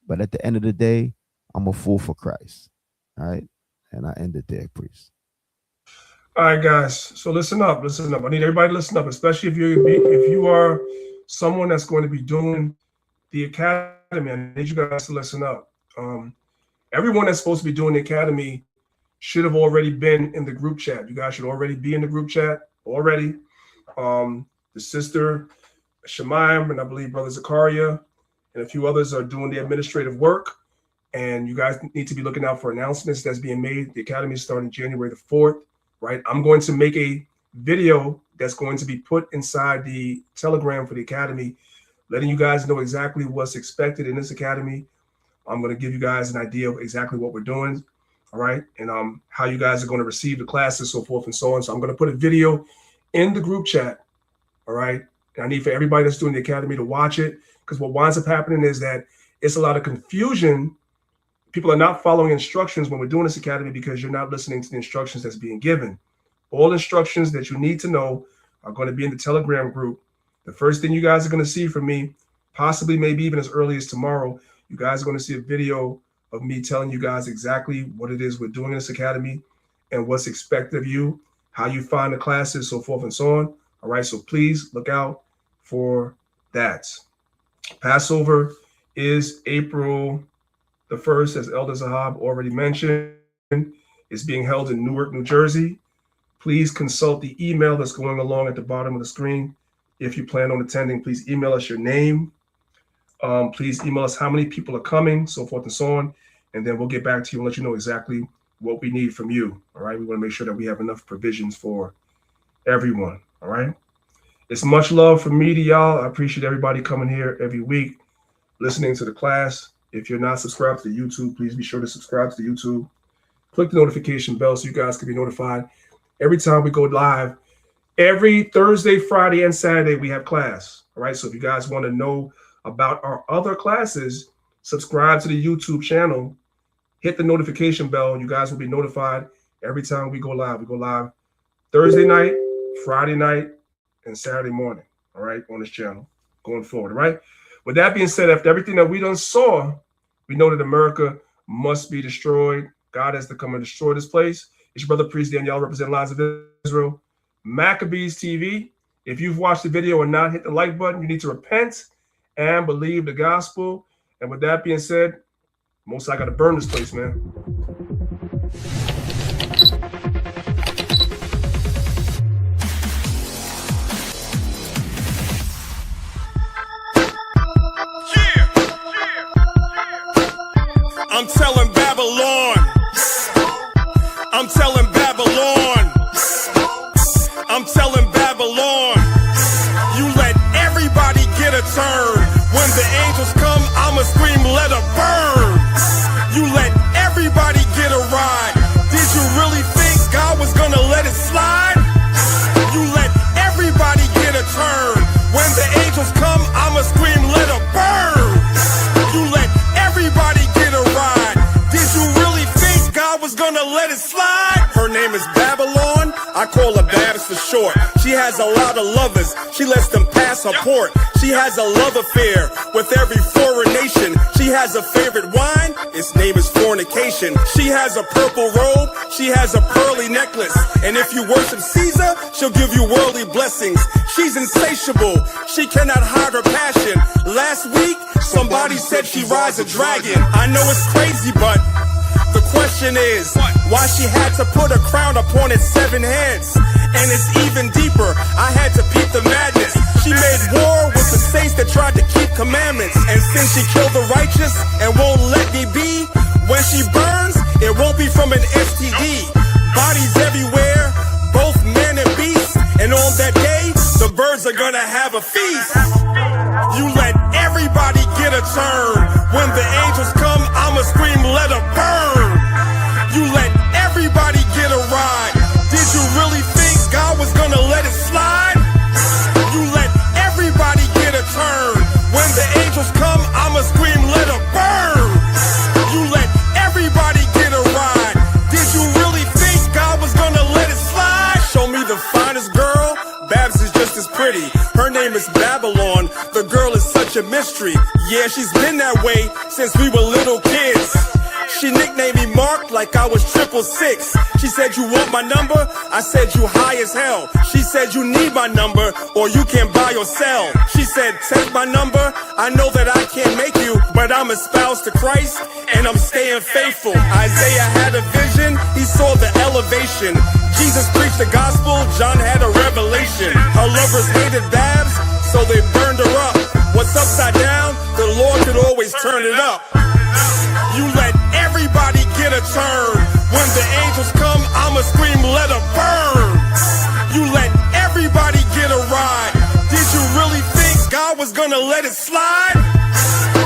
But at the end of the day, I'm a fool for Christ. All right? And I end it there, priest. All right, guys. So listen up. Listen up. I need everybody to listen up, especially if you are someone that's going to be doing the academy. I need you guys to listen up. Everyone that's supposed to be doing the academy should have already been in the group chat. You guys should already be in the group chat already. The sister Shemaim and I believe Brother Zakaria and a few others are doing the administrative work. And you guys need to be looking out for announcements that's being made. The academy is starting January the 4th, right? I'm going to make a video that's going to be put inside the Telegram for the academy, letting you guys know exactly what's expected in this academy. I'm going to give you guys an idea of exactly what we're doing, all right? And how you guys are going to receive the classes, so forth and so on. So I'm going to put a video in the group chat, all right? And I need for everybody that's doing the academy to watch it, because what winds up happening is that it's a lot of confusion. People are not following instructions when we're doing this academy because you're not listening to the instructions that's being given. All instructions that you need to know are going to be in the Telegram group. The first thing you guys are going to see from me, possibly maybe even as early as tomorrow, you guys are going to see a video of me telling you guys exactly what it is we're doing in this academy and what's expected of you, how you find the classes, so forth and so on. All right, so please look out for that. Passover is April the 1st, as Elder Zahab already mentioned. Is being held in Newark, New Jersey. Please consult the email that's going along at the bottom of the screen. If you plan on attending, please email us your name. Please email us how many people are coming, so forth and so on. And then we'll get back to you and let you know exactly what we need from you. All right. We want to make sure that we have enough provisions for everyone. All right. It's much love from me to y'all. I appreciate everybody coming here every week, listening to the class. If you're not subscribed to the YouTube, please be sure to subscribe to the YouTube. Click the notification bell so you guys can be notified every time we go live. Every Thursday, Friday, and Saturday, we have class. All right. So if you guys want to know about our other classes, subscribe to the YouTube channel, hit the notification bell. You guys will be notified every time we go live. We go live Thursday night, Friday night, and Saturday morning. All right. On this channel going forward. All right. With that being said, after everything that we done saw, we know that America must be destroyed. God has to come and destroy this place. It's your brother Priest Daniel, representing Lives of Israel. Maccabees TV. If you've watched the video and not hit the like button, you need to repent and believe the gospel. And with that being said, most I got to burn this place, man. I'm telling Babylon. I'm telling Babylon. I'm telling Babylon. You let everybody get a turn. When the angels come, I'ma scream, let her burn. You let everybody get a ride. Did you really think God was gonna let it slide? You let everybody get a turn. When the angels come, I'ma scream, let her burn. You let everybody get a ride. Did you really think God was gonna let it slide? Her name is Babylon. I call her Babs for short. She has a lot of lovers. She lets them pass her port. She has a love affair with every foreign nation. She has a favorite wine. Its name is fornication. She has a purple robe. She has a pearly necklace. And if you worship Caesar, she'll give you worldly blessings. She's insatiable. She cannot hide her passion. Last week, somebody said she rides a dragon. I know it's crazy, but the question is why she had to put a crown upon its 7 heads. And it's even deeper. I had to peep the madness. She made war with the saints that tried to keep commandments. And since she killed the righteous and won't let me be, when she burns, it won't be from an STD. Bodies everywhere, both man and beast. And on that day, the birds are gonna have a feast. You let everybody get a turn. When the angels come, I'ma scream, let her burn. You let everybody get a ride. Did you really think God was gonna let it slide? You let everybody get a turn. When the angels come, I'ma scream, let her burn. You let everybody get a ride. Did you really think God was gonna let it slide? Show me the finest girl. Babs is just as pretty. Her name is Babylon. The girl is such a mystery. Yeah, she's been that way since we were little kids. She nicknamed me Mark like I was 666. She said, you want my number? I said, you high as hell. She said, you need my number or you can buy or sell. She said, take my number. I know that I can't make you, but I'm espoused to Christ and I'm staying faithful. Isaiah had a vision. He saw the elevation. Jesus preached the gospel. John had a revelation. Her lovers hated Babs, so they burned her up. What's upside down? The Lord could always turn it up. You let everybody get a turn. When the angels come, I'ma scream, let her burn. You let everybody get a ride. Did you really think God was gonna let it slide?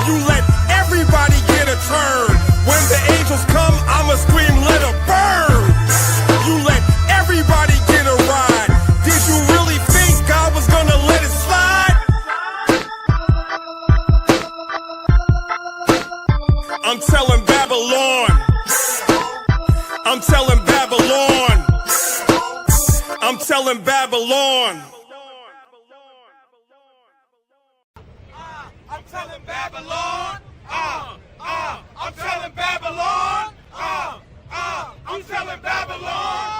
You let everybody get a turn. When the angels come, I'ma scream, let her burn. You let everybody get a ride. Did you really think God was gonna let it slide? I'm telling Babylon. I'm telling Babylon. I'm telling Babylon. I'm telling Babylon. I'm telling Babylon. I'm telling Babylon.